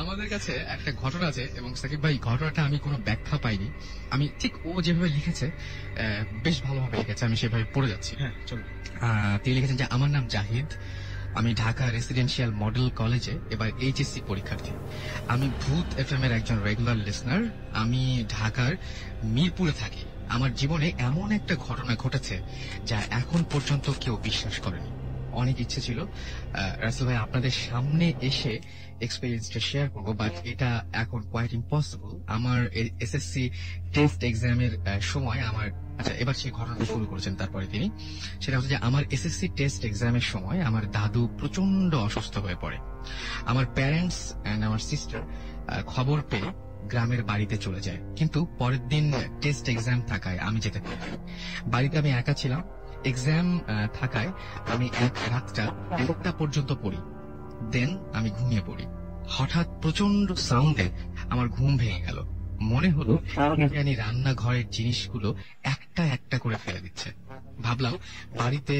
আমাদের কাছে একটা ঘটনা আছে এবং সাকিব ভাই ঘটনাটা আমি কোনো ব্যাখ্যা পাইনি। আমি ঠিক ও যেভাবে লিখেছে বেশ ভালোভাবে লিখেছে, আমি সেভাবে পড়ে যাচ্ছি। হ্যাঁ চলো। তিনি লিখেছেন যে আমার নাম জাহিদ, আমি ঢাকা রেসিডেন্সিয়াল মডেল কলেজে এবার এইচএসসি পরীক্ষার্থী। আমি ভূত এফএম এর একজন রেগুলার লিসনার। আমি ঢাকার মিরপুরে থাকি। আমার জীবনে এমন একটা ঘটনা ঘটেছে যা এখন পর্যন্ত কেউ বিশ্বাস করেনি। অনেক ইচ্ছে ছিল রাসেল ভাই আপনাদের সামনে এসে এক্সপেরিয়েন্সটা শেয়ার করবো, বাট এটা এখন কোয়াইট ইম্পসিবল। আমার এসএসসি টেস্ট এক্সামের সময় আমার এবার সেই ঘটনাটা শুরু করেছেন তারপরে তিনি। সেটা হচ্ছে যে আমার এসএসসি টেস্ট এক্সামের সময় আমার দাদু প্রচন্ড অসুস্থ হয়ে পড়ে। আমার প্যারেন্টস এন্ড আমার সিস্টার খবর পেয়ে গ্রামের বাড়িতে চলে যায়, কিন্তু পরের দিন টেস্ট এক্সাম থাকায় আমি যেতে পারি। বাড়িতে আমি একা ছিলাম। এক্সাম থাকায় আমি এক রাতটা 1টা পর্যন্ত পড়ি, দেন আমি ঘুমিয়ে পড়ি। হঠাৎ প্রচন্ড সাউন্ডে আমার ঘুম ভেঙে গেল। মনে হলো আমি রান্নাঘরের জিনিসগুলো একটা একটা করে ফেলে দিচ্ছে। ভাবলাম বাড়িতে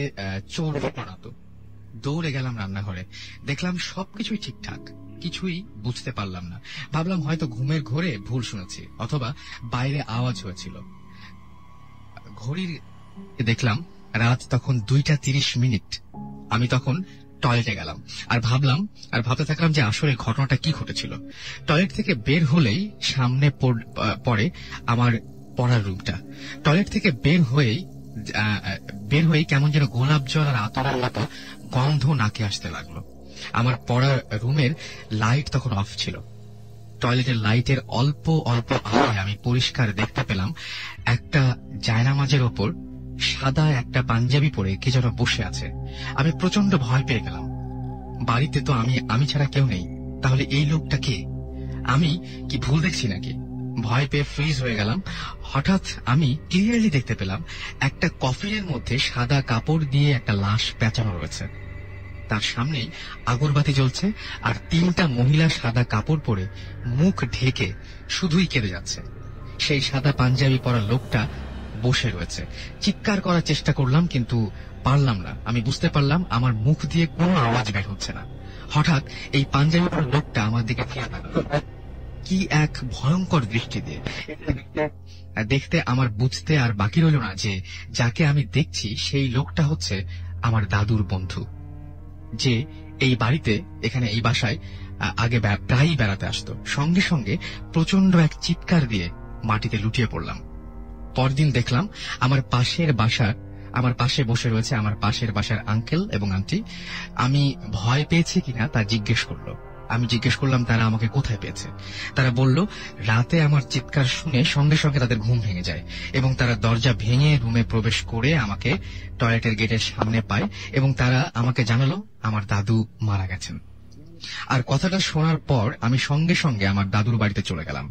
চোর পড়াতো। দৌড়ে গেলাম রান্নাঘরে, দেখলাম সবকিছুই ঠিকঠাক, কিছুই বুঝতে পারলাম না। ভাবলাম হয়তো ঘুমের ঘোরে ভুল শুনেছি, অথবা বাইরে আওয়াজ হয়েছিল। ঘড়ির দেখলাম রাত তখন 2:30। আমি তখন টয়লেটে গেলাম আর ভাবতে থাকলাম যে আসলে ঘটনাটা কি ঘটেছিল। টয়লেট থেকে বের হলেই সামনে পড়ে আমার পড়ার রুমটা। টয়লেট থেকে বের হয়েই কেমন যেন গোলাপ জল আর আতরের মতো গন্ধ নাকে আসতে লাগলো। আমার পড়ার রুমের লাইট তখন অফ ছিল। টয়লেটের লাইটের অল্প অল্প আলোয় আমি পরিষ্কার দেখতে পেলাম একটা জায়নামাজের ওপর সাদা একটা পাঞ্জাবি পরে কে যেন বসে আছে। আমি প্রচন্ড ভয় পেয়ে গেলাম। বাড়িতে তো আমি ছাড়া কেউ নেই, তাহলে এই লোকটা কে? আমি কি ভুল দেখছি নাকি? ভয় পেয়ে ফ্রিজ হয়ে গেলাম। হঠাৎ আমি ক্লিয়ারলি দেখতে পেলাম একটা কফিনের মধ্যে সাদা কাপড় দিয়ে একটা লাশ পেঁচানো রয়েছে। তার সামনেই আগরবাতি জ্বলছে আর 3টা মহিলা সাদা কাপড় পরে মুখ ঢেকে শুধুই কেঁদে যাচ্ছে। সেই সাদা পাঞ্জাবি পরা লোকটা বসে রয়েছে। চিৎকার করার চেষ্টা করলাম কিন্তু পারলাম না। আমি বুঝতে পারলাম আমার মুখ দিয়ে কোনো আওয়াজ বের হচ্ছে না। হঠাৎ এই পাঞ্জাবি পরা লোকটা আমার দিকে ফিরে তাকালো, কি এক ভয়ঙ্কর দৃষ্টি দিয়ে। দেখতে আমার বুঝতে আর বাকি রইল না যে যাকে আমি দেখছি সেই লোকটা হচ্ছে আমার দাদুর বন্ধু, যে এই বাড়িতে এই বাসায় আগে প্রায়ই বেড়াতে আসতো। সঙ্গে সঙ্গে প্রচন্ড এক চিৎকার দিয়ে মাটিতে লুটিয়ে পড়লাম। পরদিন দেখলাম আমার পাশে বসে রয়েছে আমার পাশের বাসার আঙ্কেল এবং আন্টি। আমি ভয় পেয়েছি কিনা তা জিজ্ঞেস করলো। আমি জিজ্ঞেস করলাম তারা আমাকে কোথায় পেয়েছে। তারা বলল রাতে আমার চিৎকার শুনে সঙ্গে সঙ্গে তাদের ঘুম ভেঙে যায় এবং তারা দরজা ভেঙে রুমে প্রবেশ করে আমাকে টয়লেটের গেটের সামনে পায় এবং তারা আমাকে জানালো আমার দাদু মারা গেছেন। আর কথাটা শোনার পর আমি সঙ্গে সঙ্গে আমার দাদুর বাড়িতে চলে গেলাম।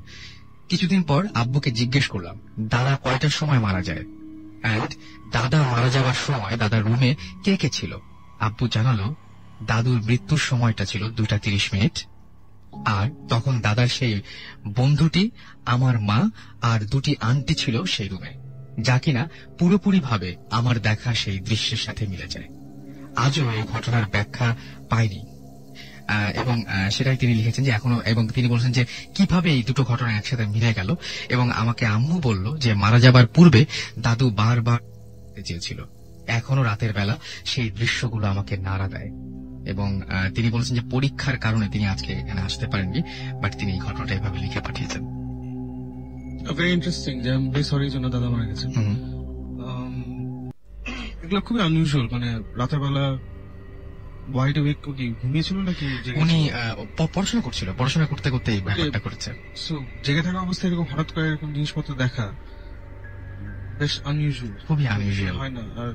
কিছুদিন পর আব্বুকে জিজ্ঞেস করলাম দাদা কয়টার সময় মারা যায়, এন্ড দাদা মারা যাওয়ার সময় দাদার রুমে কে কে ছিল। আব্বু জানালো দাদুর মৃত্যুর সময়টা ছিল 2:30, আর তখন দাদার সেই বন্ধুটি, আমার মা আর 2টি আন্টি ছিল সেই রুমে, যা কিনা পুরোপুরি ভাবে আমার দেখা সেই দৃশ্যের সাথে মিলে যায়। আজও এই ঘটনার ব্যাখ্যা পাইনি এবং সেটাই তিনি লিখেছেন যে এখনো, এবং তিনি বলছেন যে কিভাবে এই দুটো ঘটনা একসাথে মিলে গেল। এবং আমাকে আম্মু বলল যে মারা যাবার পূর্বে দাদু বারবার চেয়েছিল। এখনো রাতের বেলা সেই দৃশ্যগুলো আমাকে নাড়া দেয়। এবং তিনি বলছেন যে পরীক্ষার কারণে তিনি আজকে এখানে আসতে পারেননি, বাট তিনি এই ঘটনাটা এভাবে লিখে পাঠিয়েছেন। ভেরি ইন্টারেস্টিং যে সরির জন্য দাদা মারা গেছেন। এগুলো খুবই আনইউজুয়াল। মানে রাতের বেলা ওয়াইড অ্যাওয়েক কি ঘুমিয়েছিল নাকি উনি পড়াশোনা করতে করতে এই ব্যাপারটা করেছে। সো জেগে থাকা অবস্থায় এরকম হঠাৎ করে এরকম জিনিসপত্র দেখা বেশ আনইউজুয়াল, খুবই আনইউজুয়াল হয় না। আর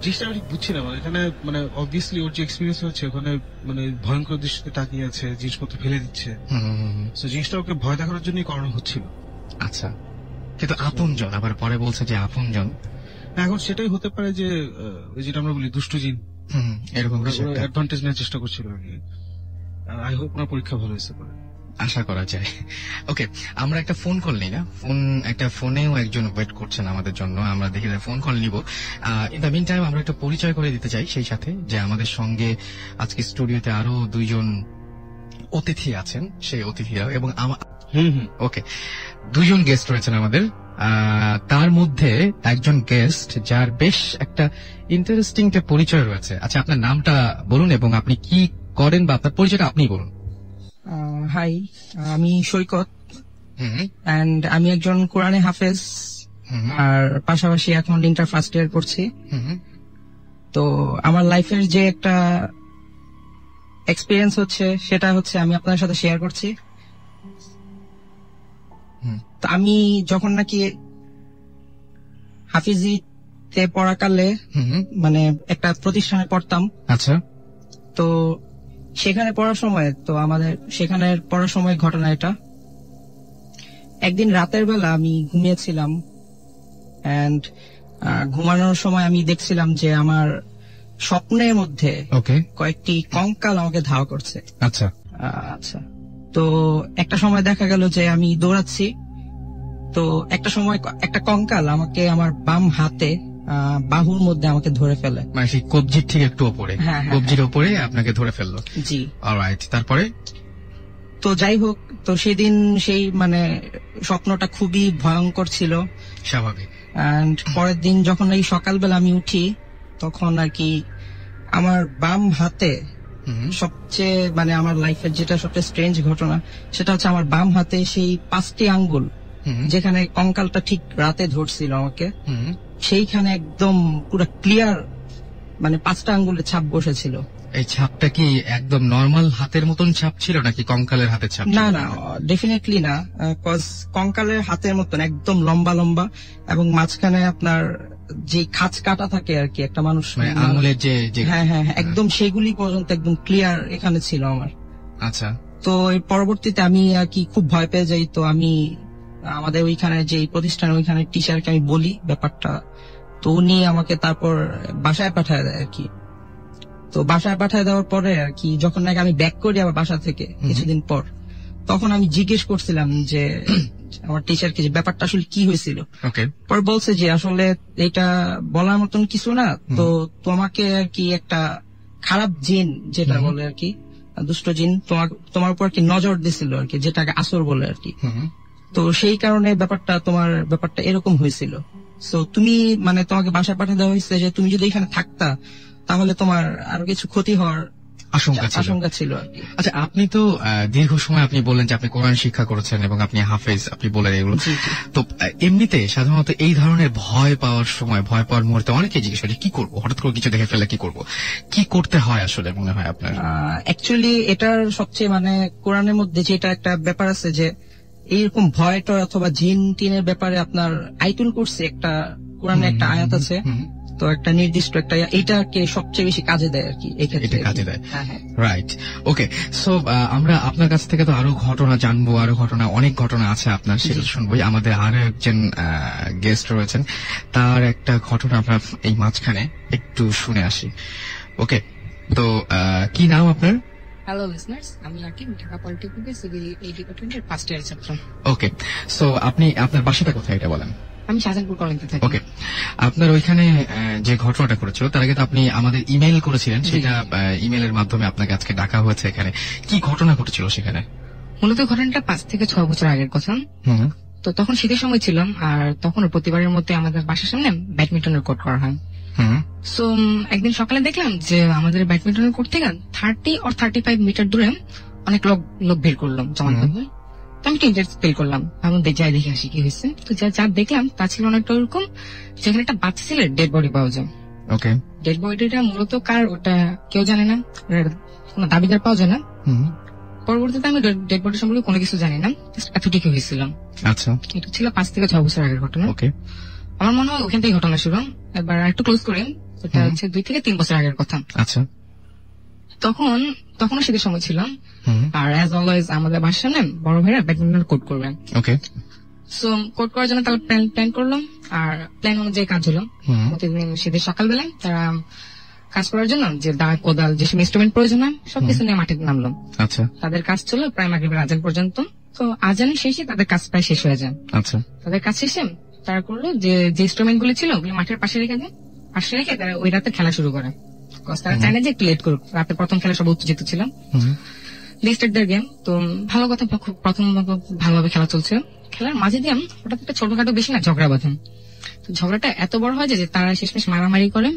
জিনিসটা আমি বুঝছি না, মানে এখানে মানে অবভিয়াসলি ওর যে এক্সপিরিয়েন্স হচ্ছে ওখানে মানে ভয়ঙ্কর দৃষ্টিতে তাকিয়ে আছে, জিনিসপত্র ফেলে দিচ্ছে। সো জিনিসটা ওকে ভয় দেখানোর জন্যই করানো হচ্ছিল। আচ্ছা, কিন্তু আপনজন আবার পরে বলছে যে আপনজন। এখন সেটাই হতে পারে যে যেটা আমরা বলি দুষ্টু জিন, এরকম অ্যাডভান্টেজ নেওয়ার চেষ্টা করছিল আর কি। আই হোপ ওনার পরীক্ষা ভালো হয়েছে পরে, আশা করা যায়। ওকে, আমরা একটা ফোন কল নিই না? ফোনেও একজন ওয়েট করছেন আমাদের জন্য, আমরা দেখি ফোন কল নিব। ইন দ্য মিন টাইম আমরা একটা পরিচয় করে দিতে চাই সেই সাথে যে আমাদের সঙ্গে আজকে স্টুডিওতে আরো 2জন অতিথি আছেন সেই অতিথিরা এবং ওকে, দুজন গেস্ট রয়েছেন আমাদের। তার মধ্যে একজন গেস্ট যার বেশ একটা ইন্টারেস্টিং পরিচয় রয়েছে। আচ্ছা, আপনার নামটা বলুন এবং আপনি কি করেন বা আপনার পরিচয়টা আপনি বলুন। হাই, আমি সৈকত, এন্ড আমি একজন কোরআনে হাফেজ, আর পাশাপাশি এখন ইন্টার ফার্স্ট ইয়ার করছি। তো আমার লাইফের যে একটা এক্সপিরিয়েন্স হচ্ছে সেটা হচ্ছে আমি আপনার সাথে শেয়ার করছি। তো আমি যখন নাকি হাফিজিতে পড়াকালে মানে একটা প্রতিষ্ঠানে পড়তাম। আচ্ছা। তো সেখানে পড়ার সময় তো আমাদের সেখানে পড়ার সময় ঘটনা এটা, একদিন রাতের বেলা আমি ঘুমিয়েছিলাম এন্ড ঘুমানোর সময় আমি দেখছিলাম যে আমার স্বপ্নের মধ্যে কয়েকটি কঙ্কাল আমাকে ধাওয়া করছে। আচ্ছা আচ্ছা। তো একটা সময় দেখা গেল যে আমি দৌড়াচ্ছি, তো একটা সময় একটা কঙ্কাল আমাকে আমার বাম হাতে বাহুর মধ্যে আমাকে ধরে ফেলে, মানে সেই কবজির ঠিক একটু উপরে, কবজির উপরে আপনাকে ধরে ফেললো। জি, অলরাইট। তারপরে তো যাই হোক, তো সেদিন সেই মানে স্বপ্নটা খুবই ভয়ঙ্কর ছিল, স্বাভাবিক। এন্ড পরের দিন যখন এই সকালবেলা আমি উঠি তখন আর কি আমার বাম হাতে সবচেয়ে মানে আমার লাইফের যেটা সবচেয়ে স্ট্রেঞ্জ ঘটনা সেটা হচ্ছে আমার বাম হাতে সেই 5টি আঙ্গুল যেখানে কঙ্কালটা ঠিক রাতে ধরছিল আমাকে, সেইখানে একদম পুরো ক্লিয়ার মানে 5টা আঙ্গুলের ছাপ বসেছিল। এই ছাপটা কি একদম নরমাল হাতের মতন ছাপ ছিল নাকি কঙ্কালের হাতের ছাপ? না না, ডেফিনেটলি না, কজ কঙ্কালের হাতের মতন একদম লম্বা লম্বা এবং মাঝখানে আপনার যে খাঁচ কাটা থাকে আর কি একটা মানুষ আঙুলের যে, হ্যাঁ হ্যাঁ সেগুলি পর্যন্ত একদম ক্লিয়ার এখানে ছিল আমার। আচ্ছা। তো এর পরবর্তীতে আমি আর কি খুব ভয় পেয়ে যাই। তো আমি আমাদের ওইখানে যে প্রতিষ্ঠান ওইখানে টিচারকে আমি বলি ব্যাপারটা, তো উনি আমাকে তারপর বাসায় পাঠায় দেয় আর কি। তো বাসায় পাঠায় দেওয়ার পরে আর কি যখন নাকি আমি ব্যাক করি আবার বাসা থেকে কিছুদিন পর, তখন আমি জিজ্ঞেস করছিলাম যে আমার টিচারকে যে ব্যাপারটা আসলে কি হয়েছিল। পরে বলছে যে আসলে এটা বলার মতন কিছু না, তো তোমাকে আর কি একটা খারাপ জিন যেটা বলে আর কি, দুষ্ট জিন তোমার উপর কি নজর দিছিল আর কি, যেটাকে আসর বলে আর কি। তো সেই কারণে তোমার ব্যাপারটা এরকম হয়েছিল। সো তুমি মানে তোমাকে বাসায় পাঠিয়ে দেওয়া হয়েছে যে তুমি যদি এখানে থাকতা তাহলে তোমার আরো কিছু ক্ষতি হওয়ার আশঙ্কা ছিল আর কি। আচ্ছা, আপনি তো দীর্ঘ সময় আপনি বললেন যে আপনি কোরআন শিক্ষা করেছেন এবং আপনি হাফেজ, আপনি বলেন এগুলো। তো এমনিতে সাধারণত এই ধরনের ভয় পাওয়ার মুহূর্তে অনেকে জিজ্ঞেস করে কি করবো, হঠাৎ করে কিছু দেখে ফেলে কি করবো, কি করতে হয় আসলে মনে হয় আপনার? অ্যাকচুয়ালি এটার সবচেয়ে মানে কোরআনের মধ্যে যেটা একটা ব্যাপার আছে যে এইরকম ভয়টা অথবা জিন টিনের ব্যাপারে আপনার আয়াতুল কুরসি একটা কোরআনে একটা আয়াত আছে, তো একটা নির্দিষ্ট একটা এটাকে সবচেয়ে বেশি কাজে দেয় আর কি, এটা কাজে দেয়। রাইট, ওকে। সো আমরা আপনার কাছ থেকে তো আরো ঘটনা জানবো, অনেক ঘটনা আছে আপনার, সেটা শুনবোই। আমাদের আরো একজন গেস্ট রয়েছেন, তার একটা ঘটনা আমরা এই মাঝখানে একটু শুনে আসি। ওকে, তো কি নাম আপনার? হ্যালো লিসনার্স, আমি আকিব, ঢাকা পলিটেকনিকের সিভিল এই ডিপার্টমেন্টের ফার্স্ট ইয়ারের ছাত্র। ওকে, সো আপনি আপনার বাসাটা কোথায় এটা বলেন? আমি শাহজাহানপুর কলোনিতে থাকি। ওকে, আপনার ওইখানে যে ঘটনাটা করেছিল তার আগে তো আপনি আমাদের ইমেইল করেছিলেন, সেটা ইমেইলের মাধ্যমে আপনাকে আজকে ডাকা হয়েছে এখানে। কি ঘটনা ঘটেছিল সেখানে? মূলত ঘটনাটা 5 থেকে 6 বছর আগের কথা। তো তখন শীতের সময় ছিলাম, আর তখন প্রতিবারের মধ্যে আমাদের বাসার সামনে ব্যাডমিন্টনের কোর্ট করা হয়। সো একদিন সকালে দেখলাম যে আমাদের ব্যাডমিন্টনের কোর্ট থেকে 30 or 35 মিটার দূরে অনেক লোক ভিড় করলাম জমা করবে। তো আমি ইন্টারেস্ট ফিল করলাম, আমি যাই দেখে আসি কি হয়েছে। তো যা দেখলাম তা ছিল অনেকটা ওরকম, যেখানে একটা বাচ্চা ছেলের ডেড বডি পাওয়া যায়। ওকে, ডেড বডিটা মূলত কার ওটা কেউ জানে না, কোনো দাবিদার পাওয়া যায় না। পরবর্তীতে আমি ডেড বডি সম্পর্কে কোনো কিছু জানি না, এতটুকু হয়েছিলাম। আচ্ছা, এটা ছিল 5 থেকে 6 বছর আগের ঘটনা। ওকে, আমার মনে হয় ওখান থেকে ঘটনা শুরু। এবার একটু ক্লোজ করে, এটা হচ্ছে 2 থেকে 3 বছর আগের কথা। আচ্ছা, তখনও শীতের সময় ছিল, আর অ্যাজ অলওয়েজ আমাদের বাসার সামনে বড় ভাইরা ব্যাডমিন্টন কোর্ট করবেন। ওকে, সো কোর্ট করার জন্য তারা প্ল্যান করলাম, আর প্ল্যান অনুযায়ী কাজ হলো। প্রতিদিন শীতের সকালবেলায় তারা কাজ করার জন্য যে দা, কোদাল, যেসব ইনস্ট্রুমেন্ট প্রয়োজন হয় সবকিছু নিয়ে মাঠে নামলো। আচ্ছা, তাদের কাজ ছিল প্রায় মাগরিবের আজান পর্যন্ত। তো আজানের শেষে তাদের কাজ প্রায় শেষ হয়ে যায়। আচ্ছা, তাদের কাজ শেষে তারা করলো যে ইনস্ট্রুমেন্ট গুলি ছিল ওগুলো মাঠের পাশে রেখে তারা ওই রাতে খেলা শুরু করে। তারা চায় না যে একটু লেট করুক, রাতের প্রথম খেলা সব উত্তেজিত ছিল। লিস্টেড দেয়ার গেম। তো ভালো কথা, প্রথম ভালোভাবে খেলা চলছে। খেলার মাঝে দিয়ে হঠাৎ একটা ছোটখাটো বেশি না ঝগড়া বাঁধেন। তো ঝগড়াটা এত বড় হয় যে তারা শেষমেশ মারামারি করেন,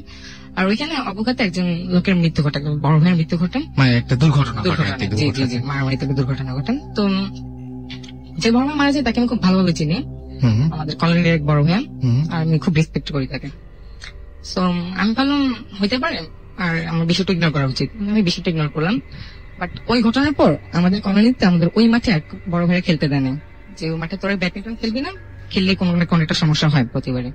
আর ওইখানে অবগত একজন লোকের মৃত্যু ঘটে, বড় ভাইয়ের মৃত্যু ঘটে, মানে একটা দুর্ঘটনা। জি মারামারি থেকে দুর্ঘটনা ঘটেন। তো যে বড় ভাই মারা যায় তাকে আমি খুব ভালোভাবে চিনি, আমাদের কলোনির এক বড় ভাই, আর আমি খুব রেসপেক্ট করি তাকে। তো আমি ভাবলাম হইতে পারে, আর আমার বিষয়টা ইগনোর করা উচিত, আমি বিষয়টা ইগনোর করলাম। বাট ওই ঘটনার পর আমাদের কলোনিতে আমাদের ওই মাঠে এক বড় ভাইয়া খেলতে দেয় না, যে ওই মাঠে তোরা ব্যাডমিন্টন খেলবি না, খেললে কোনো না কোনো একটা সমস্যা হয় প্রতিবারে।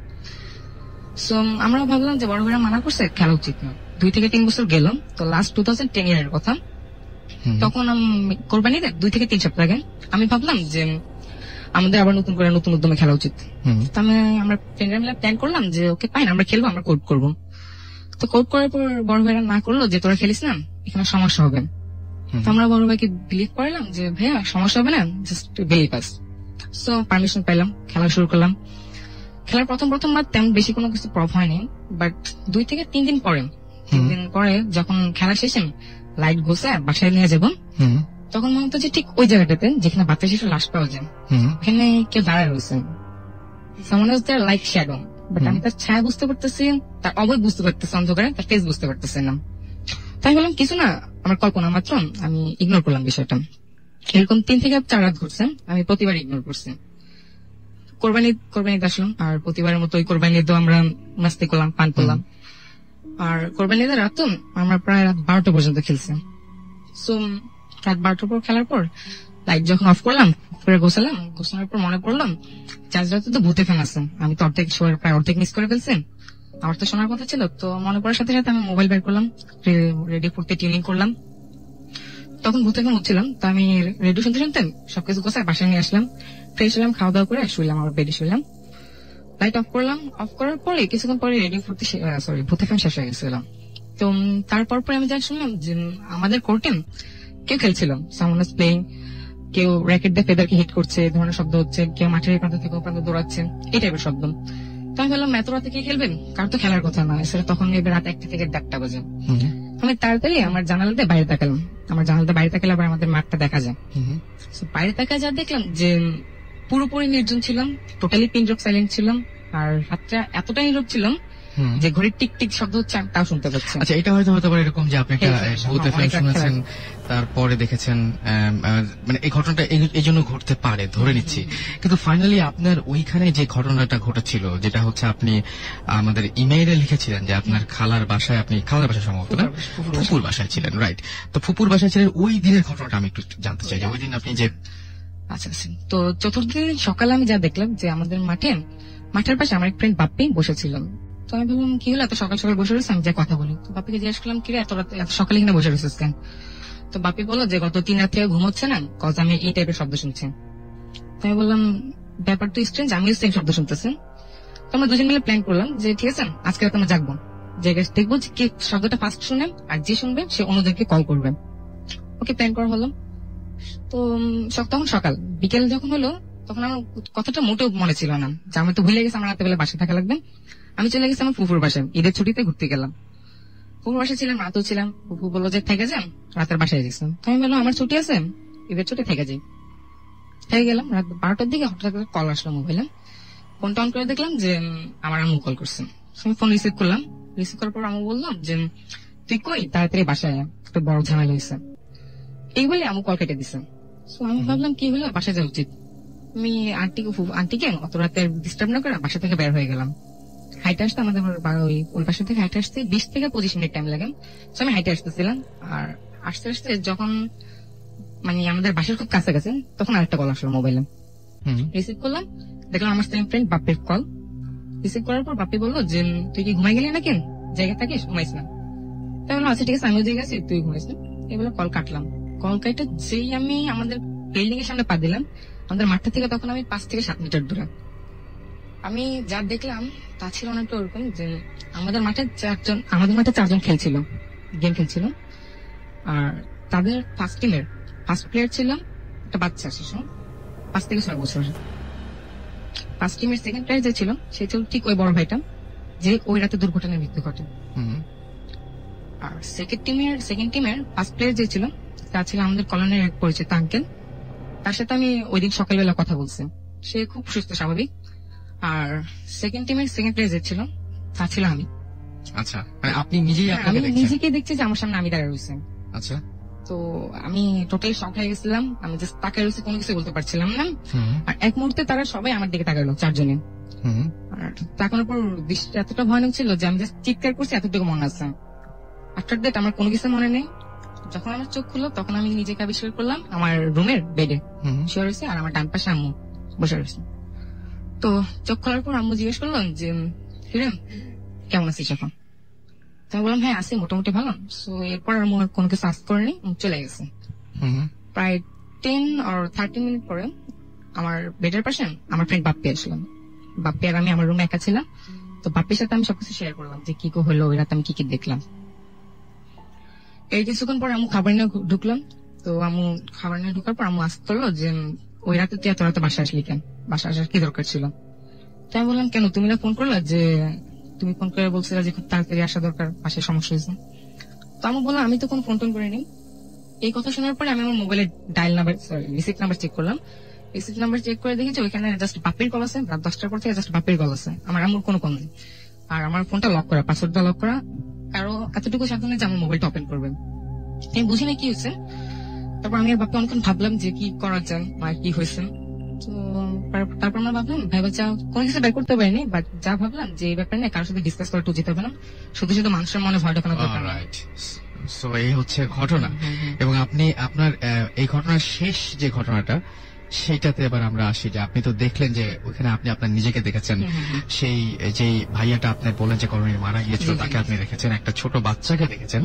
সো আমরা ভাবলাম যে বড় ভাইরা মানা করছে, খেলা উচিত না। 2 থেকে 3 বছর গেল, তো লাস্ট 2010 এর কথা, তখন কোরবানিতে 2 থেকে 3 সপ্তাহ আগে আমি ভাবলাম যে আমাদের আবার নতুন করে নতুন উদ্যমে খেলা উচিত। তো আমরা ফ্রেন্ডরা মিলে প্ল্যান করলাম যে ওকে ফাইন, আমরা খেলবো, আমরা কোর্ট করবো। তো কোর্ট করার পর বড় ভাইরা না করলো যে তোরা খেলিস না, এখানে সমস্যা হবে। তো আমরা বড় ভাইকে বিলিভ করলাম যে ভাইয়া সমস্যা হবে না, জাস্ট বিলিভ আস। সো পারমিশন পাইলাম, খেলা শুরু করলাম। খেলার প্রথমবার তেমন বেশি কোনো কিছু প্রভাব হয়নি, বাট 2 থেকে 3 দিন পরে যখন খেলা শেষে লাইট ঘুষে বাসায় নিয়ে যাবো, তখন মনে হতো যে ঠিক ওই জায়গাটাতে যেখানে বাচ্চা শিশুর লাশ পাওয়া যায়, ওখানে কেউ দাঁড়ায় রয়েছে, লাইক শ্যাডো। বাট আমি তার ছায়া বুঝতে পারতেছি, তার অবয় বুঝতে পারতেছি, অন্ধকারে তার ফেস বুঝতে পারতেছি না। তাই বললাম কিছু না, আমার কল্পনা মাত্র, আমি ইগনোর করলাম বিষয়টা। এরকম 3 থেকে 4 রাত ঘটছে, আমি প্রতিবার ইগনোর করছি। কোরবানিতে আসলাম, আর প্রতিবারের মতো ওই কোরবানিতে আমরা মাস্তি করলাম, পান করলাম। আর কোরবানিতে রাত আমরা প্রায় রাত 12টা পর্যন্ত খেলছি। সো রাত 12টার পর খেলার পর লাইট যখন অফ করলাম, গোছানোর পর মনে করলাম চার্জ রাতে তো ভূতে ফ্যান আছে, আমি তো প্রায় অর্ধেক মিস করে ফেলছি, আমার তো শোনার কথা ছিল। তো মনে করার সাথে সাথে আমি মোবাইল বের করলাম, রেডিও করতে টিউনিং করলাম। তখন ভূতে ফ্যান হচ্ছিলাম, তো আমি রেডিও শুনতে শুনতে সবকিছু গোছায় বাসায় নিয়ে আসলাম, ফ্রেশ হলাম, খাওয়া দাওয়া করে শুইলাম, আবার বেডে শুইলাম। লাইট অফ করলাম, অফ করার পরে কিছুক্ষণ পরে রেডিও করতে ভূতে ফ্যান শেষ হয়ে গেছিলাম। তো তারপর আমি যা শুনলাম যে আমাদের কোর্টে কেউ খেলছিল, সামওয়ান ওয়াজ প্লেইং, কেউ র্যাকেট দিয়ে ফেদারকে হিট করছে, এই ধরনের শব্দ হচ্ছে, কেউ মাঠের প্রান্ত থেকে প্রান্ত দৌড়াচ্ছে, এই টাইপের শব্দ। তো আমি বললাম এত রাতে কে খেলবেন, কার তো খেলার কথা না, সেটা তখন রাত 1টা থেকে 1:30 বাজে। আমি তাড়াতাড়ি আমার জানালাতে বাইরে তাকালাম, আমার জানালাতে বাইরে তাকালে আবার আমাদের মাঠটা দেখা যায়। বাইরে তাকায় যা দেখলাম যে পুরোপুরি নির্জন ছিলাম, টোটালি পিন ড্রপ সাইলেন্ট ছিলাম, আর রাতটা এতটা নীরব ছিলাম যে ঘড়ির টিক টিক শব্দ হচ্ছে তাও শুনতে পাচ্ছি। আচ্ছা, এটা হয়তো হতে পারে এরকম যে আপনি একটা ভূত এফএম শুনেছেন, তারপরে দেখেছেন, মানে এই ঘটনাটা এই জন্য ঘটতে পারে ধরে নিচ্ছি, কিন্তু ফাইনালি আপনার ওইখানে যে ঘটনাটা ঘটেছিল, যেটা হচ্ছে আপনি আমাদের ইমেইলে লিখেছিলেন যে আপনার খালার বাসায়, আপনি খালার বাসায় সম্ভবত না, ফুপুর বাসায় ছিলেন, রাইট? তো ফুপুর বাসায় ছিলেন, ওই দিনের ঘটনাটা আমি একটু জানতে চাই, যে ওই দিন আপনি যে আচ্ছা তো চতুর্থ দিন সকালে আমি যা দেখলাম যে আমাদের মাঠের পাশে আমার এক ফ্রেন্ড বাপ্পি বসেছিলাম। তো আমি ভাবলাম কি হলো, এত সকাল সকাল বসে রয়েছে, আমি যা কথা বলি। তো বাপ্পিকে জিজ্ঞেস করলাম কি রে এত সকালে কিনা বসে রয়েছিস কেন? তো বাপ্পি বললো যে গত 3 রাত থেকে ঘুমোচ্ছে না, কজ আমি এই টাইপের শব্দ শুনছি। তো আমি বললাম ব্যাপার তো স্ট্রেঞ্জ, আমিও সেম শব্দ শুনতেছি। তো আমরা দুজন মিলে প্ল্যান করলাম যে ঠিক আছে আজকে রাতে আমরা জাগবো, জেগে দেখবো যে কে শব্দটা ফার্স্ট শুনে, আর যে শুনবে সে অন্যদেরকে কল করবে। ওকে প্ল্যান করা হলো। তো তখন সকাল বিকেল যখন হলো, তখন আমার কথাটা মোটেও মনে ছিল না, যে আমি তো ভুলে গেছি আমার রাতে বেলা বাসায় থাকা লাগবে। আমি চলে গেছি আমার ফুফুর বাসায়, ঈদের ছুটিতে ঘুরতে গেলাম। ফুফুর বাসায় ছিলাম, রাতেও ছিলাম। ফুফু বললো যে থেকে যান, রাতের বাসায় গেছিলাম। তো আমি বললাম আমার ছুটি আছে, ঈদের ছুটি থেকে যাই। থেকে গেলাম, রাত 12টার দিকে হঠাৎ কল আসলো মোবাইলে। ফোনটা অন করে দেখলাম যে আমার আম্মু কল করছে। আমি ফোন রিসিভ করলাম। রিসিভ করার পর আম্মু বললাম যে তুই কই, তাড়াতাড়ি বাসায় একটা বড় ঝামেলা হয়েছে, এই বলে আম্মু কল কেটে দিছে। আমি ভাবলাম কি হলো, বাসায় যাওয়া উচিত। আমি আন্টিকে অত রাতে ডিস্টার্ব না করে বাসা থেকে বের হয়ে গেলাম। হাইটে আসতে আমাদের ওই পাশে থেকে হাইটে আসতে 20 থেকে 25 মিনিট টাইম লাগে। তো আমি হাইটে আসতেছিলাম, আর আস্তে আস্তে যখন মানে আমাদের বাসার খুব কাছাকাছি, তখন আরেকটা কল আসলো মোবাইলে। রিসিভ করলাম, দেখলাম আমার সেম ফ্রেন্ড বাপ্পির কল। রিসিভ করার পর বাপ্পি বললো যে তুই কি ঘুমাই গেলি নাকি, জায়গা থাকিস, ঘুমাইস না? তাই বললাম আচ্ছা ঠিক আছে, আমিও জায়গা আছি, তুই ঘুমাইস না। এগুলো কল কাটলাম। কল কাটে যেই আমি আমাদের বিল্ডিং এর সামনে পা দিলাম, আমাদের মাঠটা থেকে তখন আমি 5 থেকে 7 মিটার দূরে। আমি যা দেখলাম তা ছিল অনেকটা ওরকম যে আমাদের মাঠে 4জন খেলছিল, গেম খেলছিল। আর তাদের ফার্স্ট টিমের ফার্স্ট প্লেয়ার ছিল একটা বাচ্চা শিশু, 5 থেকে 6 বছর। ফার্স্ট টিমের সেকেন্ড প্লেয়ার যে ছিল সে ছিল ঠিক ওই বড় ভাইটা যে ওই রাতে দুর্ঘটনায় মৃত্যু ঘটে। আর সেকেন্ড টিমের ফার্স্ট প্লেয়ার যে ছিল তা ছিল আমাদের কলোনির এক পরিচিত আঙ্কেল। তার সাথে আমি ওই দিন সকালবেলা কথা বলছি। সে খুব সুস্থ স্বাভাবিক। আর সেকেন্ড টিমের সেকেন্ড প্লেয়ার যে ছিল তা ছিল আমি। আচ্ছা, মানে আপনি নিজেই আমি আপনাকে দেখছেন? নিজেকে দেখছি যে আমার সামনে আমি দাঁড়িয়ে রয়েছি। আচ্ছা, তো আমি টোটালি শক হয়ে গেছিলাম। আমি জাস্ট তাকায় রয়েছি, কোনো কিছু বলতে পারছিলাম না। আর এক মুহূর্তে তারা সবাই আমার দিকে তাকালো, চারজনে। আর তাকানোর পর দৃষ্টি এতটা ভয়ানক ছিল যে আমি জাস্ট চিৎকার করছি, এতটুকু মনে আছে। আফটার দ্যাট আমার কোনো কিছু মনে নেই। যখন আমার চোখ খুললো তখন আমি নিজেকে আবিষ্কার করলাম আমার রুমের বেডে শুয়ে রয়েছে, আর আমার ডান পাশে আম্মু বসে রয়েছে। তো চোখ খোলার পর আম্মু জিজ্ঞেস করলাম যে হিরেন কেমন আছিস এখন? তো আমি বললাম হ্যাঁ আছি, মোটামুটি ভালো। সো এরপর আম্মু আর কোনো কিছু আস্ক করেনি, চলে গেছে। প্রায় 10 or 30 মিনিট পরে আমার বেডের পাশে আমার ফ্রেন্ড বাপ্পি আসলাম। বাপ্পি আর আমি আমার রুমে একা ছিলাম। তো বাপ্পির সাথে আমি সবকিছু শেয়ার করলাম যে কি হলো ওই রাতে আমি কি কি দেখলাম। এই কিছুক্ষণ পর আমি খাবার নিয়ে ঢুকলাম। তো আমি খাবার নিয়ে ঢুকার পর আমি আস্ক করলো যে ওই রাতে তুই এত রাতে বাসা আসলি কেন? বাসা আসার কি দরকার ছিল? তাই আমি বললাম কেন, তুমি না ফোন করলা যে তুমি ফোন করে বলছিলে যে খুব তাড়াতাড়ি আসা দরকার, বাসায় সমস্যা হয়েছে। তো আমি বললাম আমি তো কোনো ফোন টোন করিনি। এই কথা শোনার পরে আমি আমার মোবাইলে dial number receipt number check করলাম। রিসিপ্ট নাম্বার চেক করে দেখি যে ওইখানে জাস্ট বাপ্পির কল আছে, রাত 10টার পর থেকে জাস্ট বাপ্পির কল আছে, আমার আম্মুর কোনো কল নেই। আর আমার ফোনটা লক করা, পাসওয়ার্ডটা লক করা। কারো এতটুকু সাবধানে যে আমার মোবাইলটা ওপেন করবেন। আমি বুঝি না কি হয়েছে। তারপর আমি আর বাপ্পি অনেকক্ষণ ভাবলাম যে কি করা যায়, আর কি হয়েছে। তো তারপর আমরা ভাবলাম ভাইবা যা কোনো কিছু বের করতে পারিনি, বাট যা ভাবলাম যে এই ব্যাপারে না কারোর সাথে ডিসকাস করে যেতে হবে না, শুধু শুধু মানুষের মনে ভয় ঢোকানো দরকার না। সো এই হচ্ছে ঘটনা। এবং আপনি আপনার এই ঘটনার শেষ যে ঘটনাটা সেটাতে এবার আমরা আসি, যে আপনি তো দেখলেন যে ওখানে আপনি আপনার নিজেকে দেখেছেন, সেই যে ভাইয়াটা আপনি বলেন যে করোনায় মারা গিয়েছিল তাকে আপনি দেখেছেন, একটা ছোট বাচ্চাকে দেখেছেন,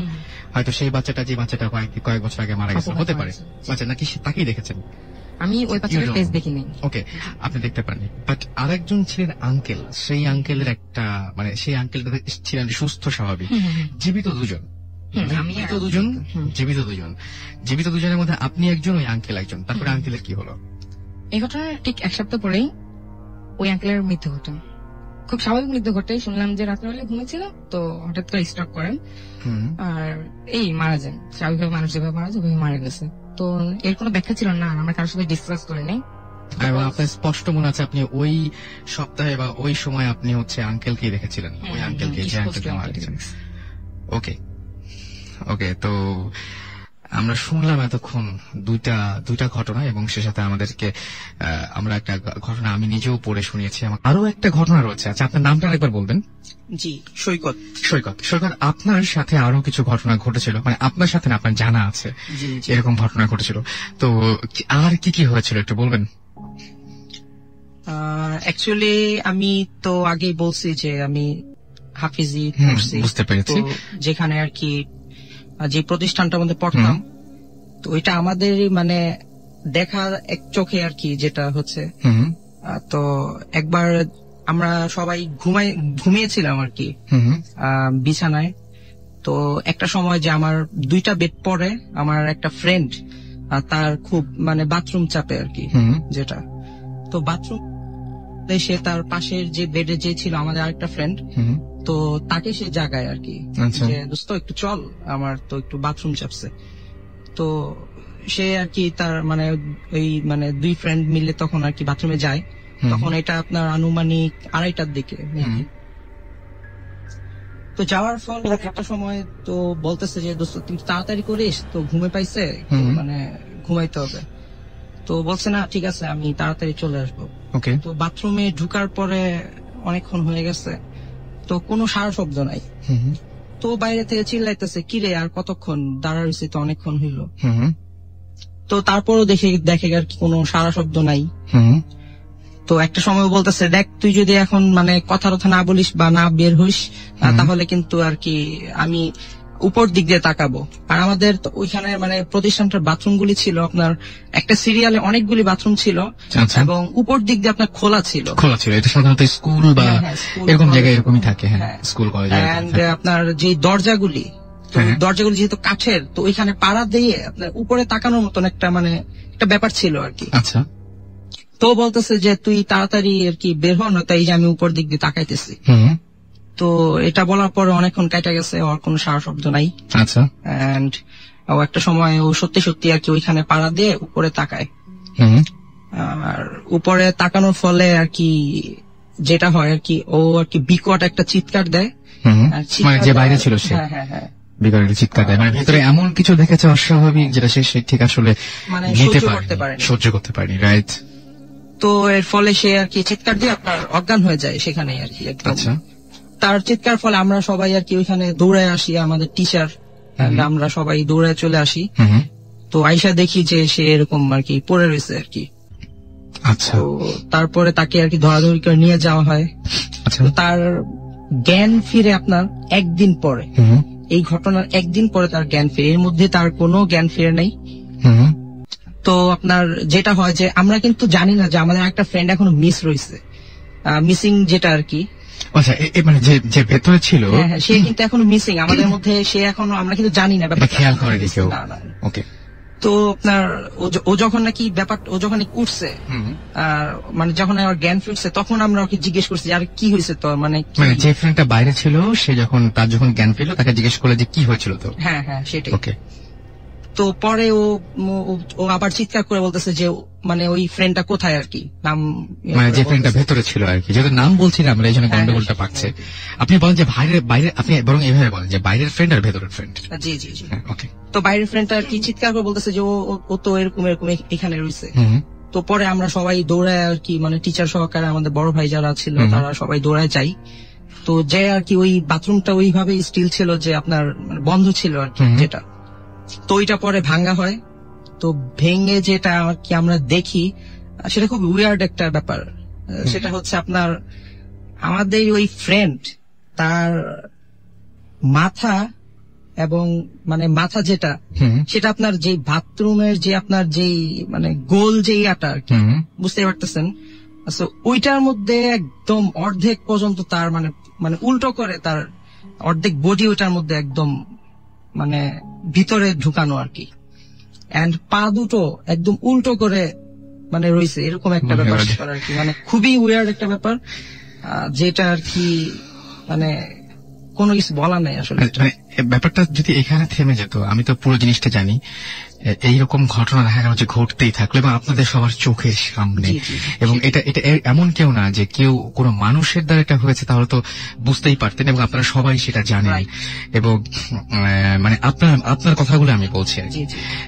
হয়তো সেই বাচ্চাটা যে বাচ্চাটা কয়েক বছর আগে মারা গেছে হতে পারে, বাচ্চা নাকি তাকেই দেখেছেন? আমি ওই বাচ্চাটার ফেস দেখিনি। ওকে, আপনি দেখতে পাননি। বাট আরেকজন ছিলেন আঙ্কেল, সেই আঙ্কেলের একটা মানে সেই আঙ্কেলটা ছিলেন সুস্থ স্বাভাবিক, জীবিত দুজন। জীবিত দুজনের মধ্যে আপনি একজন, ওই আঙ্কেল একজন। তারপরে আঙ্কেলের কি হলো? এই ঘটনার ঠিক এক সপ্তাহ পরেই ওই আঙ্কেলের মৃত্যু ঘটে। খুব স্বাভাবিক মৃত্যু ঘটে। শুনলাম যে রাত্রেবেলা ঘুমেছিল, তো হঠাৎ করে স্ট্রোক করেন আর এই মারা যান। স্বাভাবিকভাবে মানুষ যেভাবে মারা যায় ওইভাবে মারা গেছে। তো এর কোনো ব্যাখ্যা ছিল না, আমরা কারোর সাথে ডিসকাস করিনি। এবং আপনার স্পষ্ট মনে আছে আপনি ওই সপ্তাহে বা ওই সময় আপনি হচ্ছে আঙ্কেলকে দেখেছিলেন, ওই আঙ্কেলকে যে আঙ্কেলকে মারা গেছেন। ওকে ওকে, তো আমরা শুনলাম এতক্ষণ দুইটা ঘটনা, এবং সে সাথে আমাদেরকে আমরা একটা ঘটনা আমি নিজেও পড়ে শুনিয়েছি। আরো একটা ঘটনা রয়েছে। আচ্ছা, আপনার নামটা একবার বলবেন? জি, সৈকত। আপনার সাথে আরো কিছু ঘটনা ঘটেছিল, মানে আপনার সাথে না, আপনার জানা আছে এরকম ঘটনা ঘটেছিল, তো আর কি কি হয়েছিল একটু বলবেন? অ্যাকচুয়ালি আমি তো আগেই বলছি যে আমি হাফিজি বুঝতে পেরেছি, যেখানে আর কি যে প্রতিষ্ঠানটার মধ্যে পড়তাম, তো এটা আমাদের মানে দেখা এক চোখে আর কি যেটা হচ্ছে। তো একবার আমরা সবাই ঘুমিয়েছিলাম আর কি বিছানায়। তো একটা সময় যে আমার 2টা বেড পরে আমার একটা ফ্রেন্ড, তার খুব মানে বাথরুম চাপে আর কি যেটা, তো বাথরুম সে তার পাশের যে বেডে যে ছিল আমাদের আরেকটা ফ্রেন্ড, তো তাকে সে জাগায় আর কি যে দোস্ত একটু চল, আমার তো একটু বাথরুম চাপছে। তো সে আর কি তার মানে ওই মানে 2 ফ্রেন্ড মিলে তখন আর কি বাথরুমে যায়। তখন এটা আপনার আনুমানিক 2:30টার দিকে। তো যাওয়ার ফল একটা সময় তো বলতেছে যে দোস্ত তুই তাড়াতাড়ি করিস, তো ঘুমে পাইছে, মানে ঘুমাইতে হবে। তো বলছে না ঠিক আছে আমি তাড়াতাড়ি চলে আসবো। তো বাথরুমে ঢুকার পরে অনেকক্ষণ হয়ে গেছে, তো কোনো সারা শব্দ নাই। তো বাইরে থেকে চিল্লাইতেছে কিরে আর কতক্ষণ দাঁড়াইছি, তো অনেকক্ষণ হইলো। তো তারপরও দেখে আর কি কোনো সারা শব্দ নাই। তো একটা সময় বলতেছে দেখ তুই যদি এখন মানে কথা না বলিস বা না বের হইস, তাহলে কিন্তু আর কি আমি উপর দিক দিয়ে তাকাবো। আর আমাদের ওইখানে মানে প্রতিষ্ঠানটার বাথরুম গুলি ছিল আপনার একটা সিরিয়ালে অনেকগুলি বাথরুম ছিল, এবং উপর দিক দিয়ে আপনার খোলা ছিল। এটা সাধারণত স্কুল বা এরকম জায়গায় এরকমই থাকে। School college. আপনার যে দরজাগুলি যেহেতু কাঠের, তো ওইখানে পাড়া দিয়ে আপনার উপরে তাকানোর মতন একটা মানে একটা ব্যাপার ছিল আর কি। আচ্ছা, তো বলতেছে যে তুই তাড়াতাড়ি আর কি বের হন, তাই যে আমি উপর দিক দিয়ে তাকাইতেছি। তো এটা বলার পর অনেকক্ষণ কেটে গেছে, আর কোনো সারা শব্দ নাই। আচ্ছা, এন্ড ও একটা সময় ও সত্যি সত্যি আর কি ওইখানে পাড়া দিয়ে উপরে তাকায়। আর উপরে তাকানোর ফলে আর কি যেটা হয় আর কি, ও আর কি বিকট একটা চিৎকার দেয়। মানে যে বাইরে ছিল সে বিকট একটা চিৎকার দেয়, মানে ভেতরে এমন কিছু দেখেছে অস্বাভাবিক যেটা সে ঠিক আসলে নিতে পারেনি, সহ্য করতে পারেনি, রাইট? তো এর ফলে সে আর কি চিৎকার দিয়ে আপনার অজ্ঞান হয়ে যায় সেখানেই আর কি। আচ্ছা। তার চিৎকার ফলে আমরা সবাই আর কি ওইখানে দৌড়ায় আসি, আমাদের টিচার আমরা সবাই দৌড়ায় চলে আসি। তো আইসা দেখি যে সে এরকম আর কি পড়ে রয়েছে আর কি। আচ্ছা। তো তারপরে তাকে আর কি ধরাধরি করে নিয়ে যাওয়া হয়। আচ্ছা। তার জ্ঞান ফিরে আপনার একদিন পরে, এই ঘটনার একদিন পরে তার জ্ঞান ফিরে, এর মধ্যে তার কোনো জ্ঞান ফিরে নেই। তো আপনার যেটা হয় যে আমরা কিন্তু জানি না যে আমাদের একটা ফ্রেন্ড এখনো মিস রয়েছে, মিসিং যেটা আর কি। আচ্ছা, মানে যে ভেতরে ছিল সে কিন্তু এখনো মিসিং আমাদের মধ্যে, সে এখনো আমরা কিন্তু জানি না ব্যাপারটা, খেয়াল করে দেখে। ওকে। তো আপনার ও যখন নাকি ব্যাপারটা ও যখন উঠছে, মানে যখন আমার জ্ঞান ফিরছে তখন আমরা ওকে জিজ্ঞেস করছি আর কি হয়েছে। তো মানে যে ফ্রেন্ডটা বাইরে ছিল সে যখন জ্ঞান ফিরলো তাকে জিজ্ঞেস করলো যে কি হয়েছিল। তো হ্যাঁ সেটাই। ওকে। তো পরে ও আবার চিৎকার করে বলতেছে যে মানে ওই ফ্রেন্ডটা কোথায় আর কি, নাম মানে যে ফ্রেন্ডটা ভেতরে ছিল আর কি, যেহেতু নাম বলছি না আমরা এই জন্য গন্ডগোলটা পাচ্ছে। আপনি বলেন যে বাইরে, আপনি বরং এভাবে বলেন যে বাইরের ফ্রেন্ড আর ভেতরের ফ্রেন্ড। জি। ওকে। তো বাইরের ফ্রেন্ডটা আর কি চিৎকার করে বলতেছে যে ও তো এরকম এখানে রয়েছে। তো পরে আমরা সবাই দৌড়ায় আর কি, মানে টিচার সহকারে আমাদের বড় ভাই যারা ছিল তারা সবাই দৌড়ায় যাই। তো যে আর কি ওই বাথরুমটা ওইভাবে স্টিল ছিল যে আপনার বন্ধ ছিল আর কি যেটা, তো ওইটা পরে ভাঙ্গা হয়। তো ভেঙে যেটা কি আমরা দেখি সেটা খুব উইয়ার্ড একটা ব্যাপার। সেটা হচ্ছে আপনার আমাদের ওই ফ্রেন্ড তার মাথা এবং মানে মাথা যেটা সেটা আপনার যে বাথরুমের যে আপনার যেই মানে গোল যেই আটা আর কি, বুঝতে পারতেছেন, ওইটার মধ্যে একদম অর্ধেক পর্যন্ত তার মানে উল্টো করে তার অর্ধেক বডি ওইটার মধ্যে একদম মানে ভিতরে ঢুকানো আর কি, এন্ড পা দুটো একদম উল্টো করে মানে রয়েছে, এরকম একটা ব্যাপার আর কি। মানে খুবই উইয়ার্ড একটা ব্যাপার, যেটা আর কি মানে কোনো কিছু বলা নাই আসলে। ব্যাপারটা যদি এখানে থেমে যেত, আমি তো পুরো জিনিসটা জানি, এইরকম ঘটনা দেখা গেল যে ঘটতেই থাকলো এবং আপনাদের সবার চোখের সামনে, এবং এটা এমন কেউ না যে কেউ কোনো মানুষের দ্বারা এটা হয়েছে, তাহলে তো বুঝতেই পারতেন এবং আপনারা সবাই সেটা জানেন। এবং মানে আপনার কথাগুলো আমি বলছি আর কি,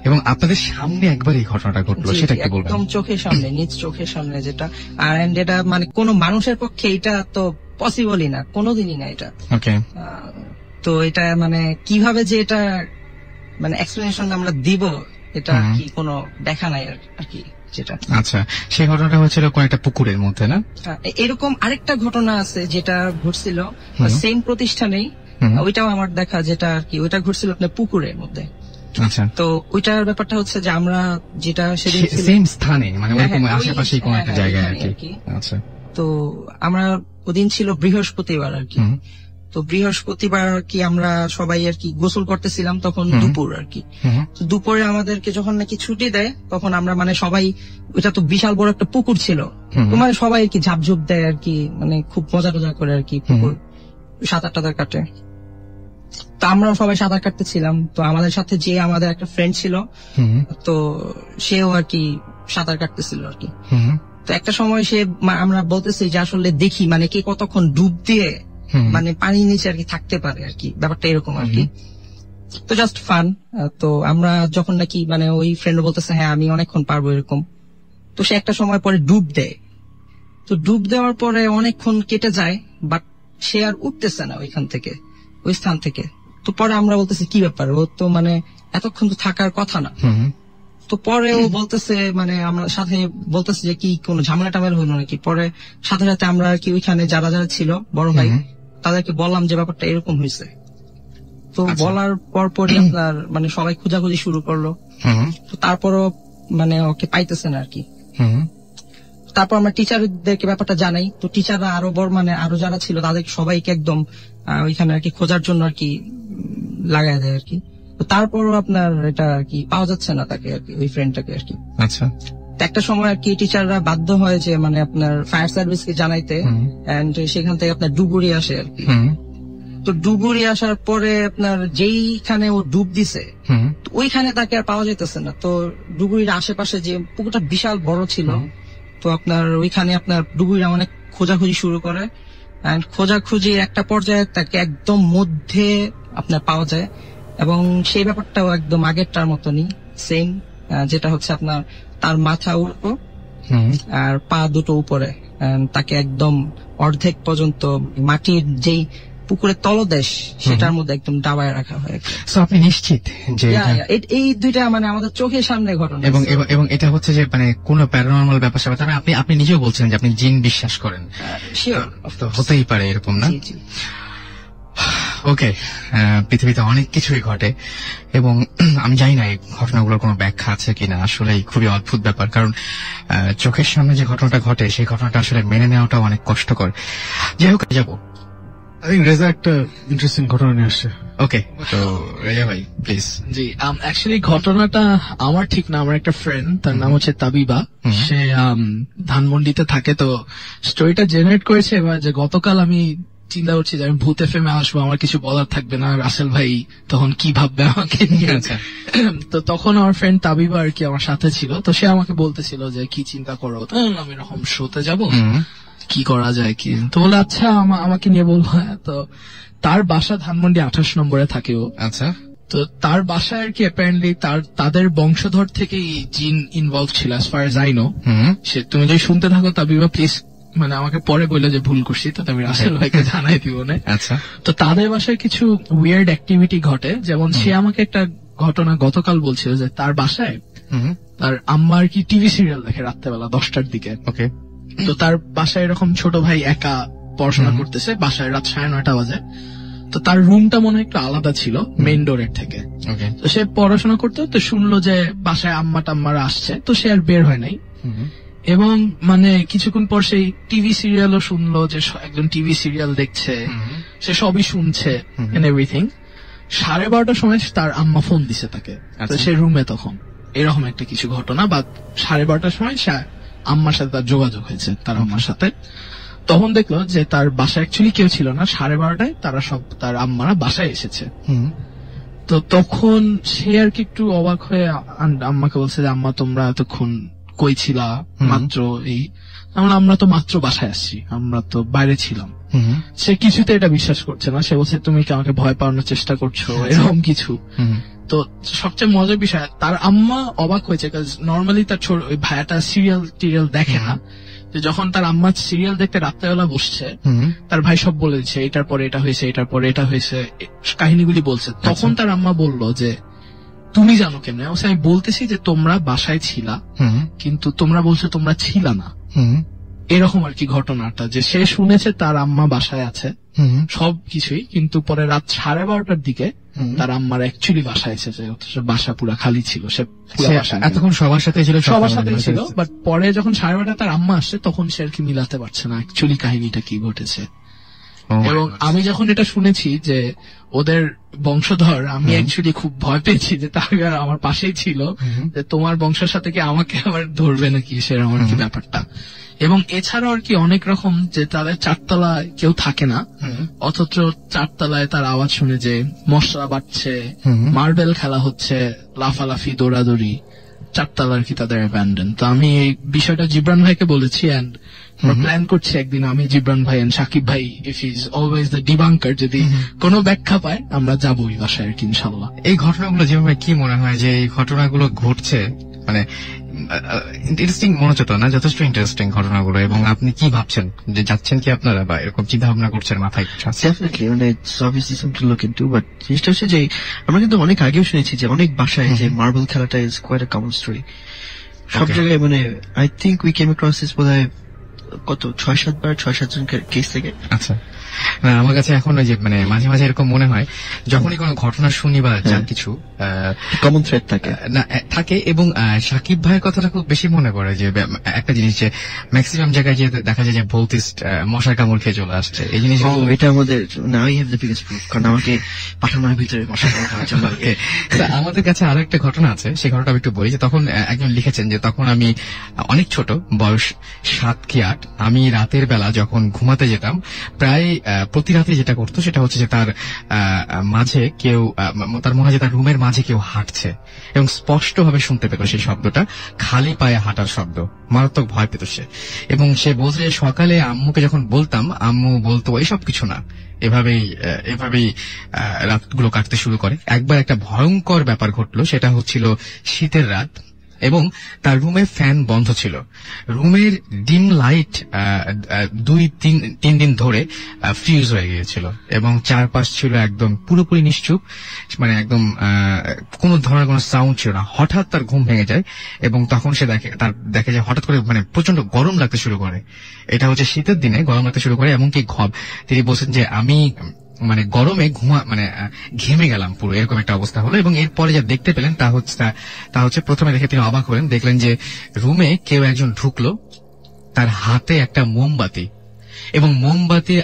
এবং আপনাদের সামনে একবার এই ঘটনাটা ঘটলো, সেটা কি বলবেন? একদম চোখের সামনে, নিজ চোখের সামনে যেটা, আর এটা মানে কোনো মানুষের পক্ষে এটা তো পসিবলই না, কোনোদিনই না এটা। ওকে। তো এটা মানে কিভাবে যে এটা মানে এক্সপ্লেনেশন আমরা দিব, এটা কি কোনো দেখা নাই আর কি যেটা। আচ্ছা, সেই ঘটনাটা হচ্ছিল কোন একটা পুকুরের মধ্যে, না? এরকম আরেকটা ঘটনা আছে যেটা ঘটছিল সেম প্রতিষ্ঠানেই, ওইটাও আমার দেখা, যেটা আর কি ওইটা ঘটছিল আপনার পুকুরের মধ্যে। আচ্ছা। তো ওইটার ব্যাপারটা হচ্ছে যে আমরা যেটা সেদিন সেম স্থানে মানে ওরকম আশেপাশে কোন একটা জায়গায় আর কি। আচ্ছা। তো আমরা ওদিন ছিল বৃহস্পতিবার আর কি। তো বৃহস্পতিবার কি আমরা সবাই আর কি গোসল করতেছিলাম, তখন দুপুর আর কি। দুপুরে আমাদেরকে যখন নাকি ছুটি দেয় তখন আমরা মানে সবাই, ওইটা তো বিশাল বড় একটা পুকুর ছিল, তো মানে সবাই আর কি ঝাপঝুপ দেয় আর কি, মানে খুব মজা টজা করে আর কি পুকুর সাঁতার টাতার কাটে। তো আমরা সবাই সাঁতার কাটতেছিলাম, তো আমাদের সাথে যে আমাদের একটা ফ্রেন্ড ছিল, তো সেও আর কি সাঁতার কাটতেছিল আর কি। তো একটা সময় আমরা বলতেছি যে আসলে দেখি মানে কে কতক্ষণ ডুব দিয়ে মানে পানির নিচে আর কি থাকতে পারে আর কি, ব্যাপারটা এরকম আর কি। তো জাস্ট ফান। তো আমরা যখন নাকি মানে ওই ফ্রেন্ড বলতেছে হ্যাঁ আমি অনেকক্ষণ পারবো এরকম, তো সে একটা সময় পরে ডুব দেয়। তো ডুব দেওয়ার পরে অনেকক্ষণ কেটে যায়, বাট সে আর উঠতেছে না ওইখান থেকে, ওই স্থান থেকে। তো পরে আমরা বলতেছি কি ব্যাপার, ও তো মানে এতক্ষণ তো থাকার কথা না। তো পরে ও বলতেছে মানে আমরা সাথে বলতেছে যে কি কোনো ঝামেলা টামেলা হইলো নাকি। পরে সাথে সাথে আমরা আর কি ওইখানে যারা যারা ছিল বড় ভাই তাদেরকে বললাম যে ব্যাপারটা এরকম হয়েছে। তো বলার পরপরই আপনার মানে সবাই খোঁজাখুঁজি শুরু করলো। তো তারপরও মানে ওকে পাইতেছে না আর কি। তারপর আমরা টিচারদেরকে ব্যাপারটা জানাই। তো টিচাররা আরো বড় মানে আরো যারা ছিল তাদেরকে সবাইকে একদম ওইখানে আর কি খোঁজার জন্য আর কি লাগাই দেয় আর কি। তারপরও আপনার এটা আর কি পাওয়া যাচ্ছে না তাকে আর কি, ওই ফ্রেন্ডটাকে আর কি। আচ্ছা। একটা সময় আর কি টিচাররা বাধ্য হয় যে মানে আপনার ফায়ার সার্ভিসকে জানাইতে, এন্ড সেখান থেকে আপনার ডুবুরি আসে আর কি। তো ডুবুরি আসার পরে আপনার যেইখানে ও ডুব দিছে ওইখানে তাকে আর পাওয়া যেতেছে না। তো ডুবুরির আশেপাশে যে পুকুরটা বিশাল বড় ছিল, তো আপনার ওইখানে আপনার ডুবুরিরা অনেক খোঁজাখুঁজি শুরু করে, এন্ড খোঁজাখুঁজি একটা পর্যায়ে তাকে একদম মধ্যে আপনার পাওয়া যায়, এবং সেই ব্যাপারটাও একদম আগেরটার মতনই সেম, যেটা হচ্ছে আপনার তার মাথা উল্টো আর পা দুটো উপরে, তাকে একদম অর্ধেক পর্যন্ত মাটির যেই পুকুরের তলদেশ সেটার মধ্যে একদম দাবায় রাখা হয়। আপনি নিশ্চিত যে এই দুইটা মানে আমাদের চোখের সামনে ঘটনা, এবং এটা হচ্ছে যে মানে কোন প্যারানর্মাল ব্যাপার স্যাপার, আপনি নিজেও বলছেন যে আপনি জিন বিশ্বাস করেন, হতেই পারে এরকম না? ওকে, পৃথিবীতে অনেক কিছুই ঘটে এবং আমি জানি না এই ঘটনাগুলোর কোনো ব্যাখ্যা আছে কিনা। আসলে খুবই অদ্ভুত ব্যাপার, কারণ চোখের সামনে যে ঘটনাটা ঘটে সেই ঘটনাটা আসলে মেনে নেওয়াটাও অনেক কষ্টকর। যাই হোক, যাবো রেজা একটা ইন্টারেস্টিং ঘটনা নিয়ে আসছে। ওকে, তো রেজা ভাই প্লিজ। জি, অ্যাকচুয়ালি ঘটনাটা আমার ঠিক না, আমার একটা ফ্রেন্ড, তার নাম হচ্ছে তাবিবা, সে ধানমন্ডিতে থাকে। তো স্টোরিটা জেনারেট করেছে এবার যে গতকাল আমি চিন্তা করছি যে আমি ভূত এফএমে আসবো, আমার কিছু বলার থাকবে না, রাসেল ভাই তখন কি ভাববে আমাকে নিয়ে। তো তখন আমার ফ্রেন্ড তাবিবা আর কি আমার সাথে ছিল, তো সে আমাকে বলতেছিল যে কি চিন্তা করো, তো আমি এরকম শোতে যাবো, কি করা যায় কি। তো বলে আচ্ছা আমাকে নিয়ে বলবো। তো তার বাসা ধানমন্ডি 28 নম্বরে থাকে ও। আচ্ছা, তো তার বাসায় আর কি অ্যাপারেন্টলি তাদের বংশধর থেকেই জিন ইনভলভ ছিল, as far as I know. সে তুমি যদি শুনতে থাকো তাবিবা প্লিজ মানে আমাকে পরে বললে যে ভুল করছি, তো আমি রাসেল ভাইকে জানাই দিব না। আচ্ছা, তো তাদের বাসায় কিছু উইয়ার্ড অ্যাক্টিভিটি ঘটে, যেমন সে আমাকে একটা ঘটনা গতকাল বলছিল যে তার বাসায় তার আম্মা আর কি টিভি সিরিয়াল দেখে রাত্রেবেলা 10টার দিকে। ওকে, তো তার বাসায় এরকম ছোট ভাই একা পড়াশোনা করতেছে, বাসায় রাত 9:30 বাজে। তো তার রুমটা মনে হয় একটু আলাদা ছিল মেইন ডোরের থেকে। তো সে পড়াশোনা করতে তো শুনলো যে বাসায় আম্মা টাম্মারা আসছে, তো সে আর বের হয় নাই। এবং মানে কিছুক্ষণ পর সেই টিভি সিরিয়ালও শুনলো যে একজন টিভি সিরিয়াল দেখছে, সে সবই শুনছে এন্ড এভরিথিং। 12:30টার সময় তার আম্মা ফোন দিছে তাকে, তো সে রুমে তখন এরকম একটা কিছু ঘটনা, বা 12:30টার সময় আম্মার সাথে তার যোগাযোগ হয়েছে, তার আম্মার সাথে। তখন দেখলো যে তার বাসায় অ্যাকচুয়ালি কেউ ছিল না, 12:30টায় তারা সব তার আম্মারা বাসায় এসেছে। তো তখন সে আর কি একটু অবাক হয়ে আম্মাকে বলছে যে আম্মা তোমরা এতক্ষণ কই ছিলা, মাত্র এই আমরা তো মাত্র বাসায় আসছি, আমরা তো বাইরে ছিলাম। সে কিছুতে এটা বিশ্বাস করছে না, সে বলছে তুমি কি আমাকে ভয় পাওয়ানোর চেষ্টা করছো, এরকম কিছু। তো সবচেয়ে মজার বিষয় তার আম্মা অবাক হয়েছে, নর্মালি তার ওই ভাইয়াটা সিরিয়াল দেখে না, যে যখন তার আম্মা সিরিয়াল দেখতে রাত্রেবেলা বসছে তার ভাই সব বলে দিচ্ছে এটার পরে এটা হয়েছে, এটার পরে এটা হয়েছে, কাহিনীগুলি বলছে। তখন তার আম্মা বলল যে তুমি জানো কেমনে? আমি বলতেছি যে তোমরা বাসায় ছিলা, কিন্তু তোমরা বলছো তোমরা ছিলা না, এরকম আর কি ঘটনাটা। যে সে শুনেছে তার আম্মা বাসায় আছে সবকিছুই, কিন্তু পরে রাত 12:30টার দিকে তার আম্মার অ্যাকচুয়ালি বাসায় এসেছে, অথচ বাসা পুরা খালি ছিল। সে এতক্ষণ সবার সাথে ছিল, সবার সাথে ছিল, বাট পরে যখন 12:30 তার আম্মা আসছে তখন সে আর কি মিলাতে পারছে না অ্যাকচুয়ালি কাহিনীটা কি ঘটেছে। এবং আমি যখন এটা শুনেছি যে ওদের বংশধর, আমি অ্যাকচুয়ালি খুব ভয় পেয়েছি যে তার আমার পাশেই ছিল, যে তোমার বংশের সাথে কি আমাকে আবার ধরবে নাকি, সেরকম আর কি ব্যাপারটা। এবং এছাড়াও আর কি অনেক রকম, যে তাদের 4তলায় কেউ থাকে না, অথচ 4তলায় তার আওয়াজ শুনে যে মশলা বাটছে, মার্বেল খেলা হচ্ছে, লাফালাফি দৌড়াদৌড়ি, 4তলা আর কি তাদের অ্যাবান্ডন। তো আমি এই বিষয়টা জিবরান ভাইকে বলেছি, এন্ড প্ল্যান করছি একদিন আমি, জিবরান ভাই এন্ড সাকিব ভাই, ইফ ইজ অলওয়েজ দ্য ডিবাঙ্কার, যদি কোনো ব্যাখ্যা পায় আমরা যাবো ওই বাসায় আর কি ইনশাল্লাহ। এই ঘটনাগুলো যেভাবে কি মনে হয় যে এই ঘটনাগুলো ঘটছে, মানে ইন্টারেস্টিং মনে হচ্ছে তো না? যথেষ্ট ইন্টারেস্টিং ঘটনাগুলো। এবং আপনি কি ভাবছেন, যে যাচ্ছেন কি আপনারা, বা এরকম চিন্তা ভাবনা করছেন মাথায়? ডেফিনেটলি, মানে obviously something to look into, but জিনিসটা হচ্ছে যে আমরা কিন্তু অনেক আগেও শুনেছি যে অনেক বাসায় যে মার্বেল খেলাটা is quite a common story সব জায়গায়। মানে I think we came across this বোধহয় কত 6-7 জন কেস থেকে। আচ্ছা, আমার কাছে এখন ওই যে মানে মাঝে মাঝে এরকম মনে হয় যখনই কোনো ঘটনা শুনি বা যা কিছু কমন থ্রেড থাকে, এবং সাকিব ভাইয়ের কথাটা খুব বেশি মনে পড়ে। যে একটা জিনিস, যে ম্যাক্সিমাম জায়গায় যে দেখা যায় যে ভৌতিস্ট মশার কামড় খেয়ে চলে আসছে, এই জিনিস এটা আমাদের now you have the biggest proof, কারণ আমাকে পাঠানোর ভিতরে মশার কামড় খাওয়ার জন্য। আমাদের কাছে আরো একটা ঘটনা আছে, সেই ঘটনাটা একটু বলি। যে তখন একজন লিখেছেন যে তখন আমি অনেক ছোট, বয়স 7 কি 8, আমি রাতের বেলা যখন ঘুমাতে যেতাম প্রায় প্রতি রাতে যেটা করতো সেটা হচ্ছে যে তার মাঝে কেউ, তার মনে হয় যে তার রুমের মাঝে কেউ হাঁটছে এবং স্পষ্টভাবে শুনতে পেত সেই শব্দটা, খালি পায়ে হাঁটার শব্দ। মারাত্মক ভয় পেত সে, এবং সে বলছে সকালে আম্মুকে যখন বলতাম, আম্মু বলতো এসব কিছু না। এভাবেই রাতগুলো কাটতে শুরু করে। একবার একটা ভয়ঙ্কর ব্যাপার ঘটলো, সেটা হচ্ছিল শীতের রাত এবং তার রুমে ফ্যান বন্ধ ছিল। রুমের ডিম লাইট 2-3 দিন ধরে ফিউজ হয়ে গিয়েছিল এবং চারপাশ ছিল একদম পুরোপুরি নিশ্চুপ, মানে একদম কোন ধরনের কোনো সাউন্ড ছিল না। হঠাৎ তার ঘুম ভেঙে যায় এবং তখন সে দেখে যে হঠাৎ করে মানে প্রচন্ড গরম লাগতে শুরু করে। এটা হচ্ছে শীতের দিনে গরম লাগতে শুরু করে, এমনকি তিনি বলছেন যে আমি মানে গরমে ঘেমে গেলাম পুরো, এরকম একটা অবস্থা হলো। এবং এরপরে যা দেখতে পেলেন তা হচ্ছে প্রথমে দেখে তিনি অবাক হলেন, দেখলেন যে রুমে কেউ একজন ঢুকলো, তার হাতে একটা মোমবাতি, এবং মোমবাতির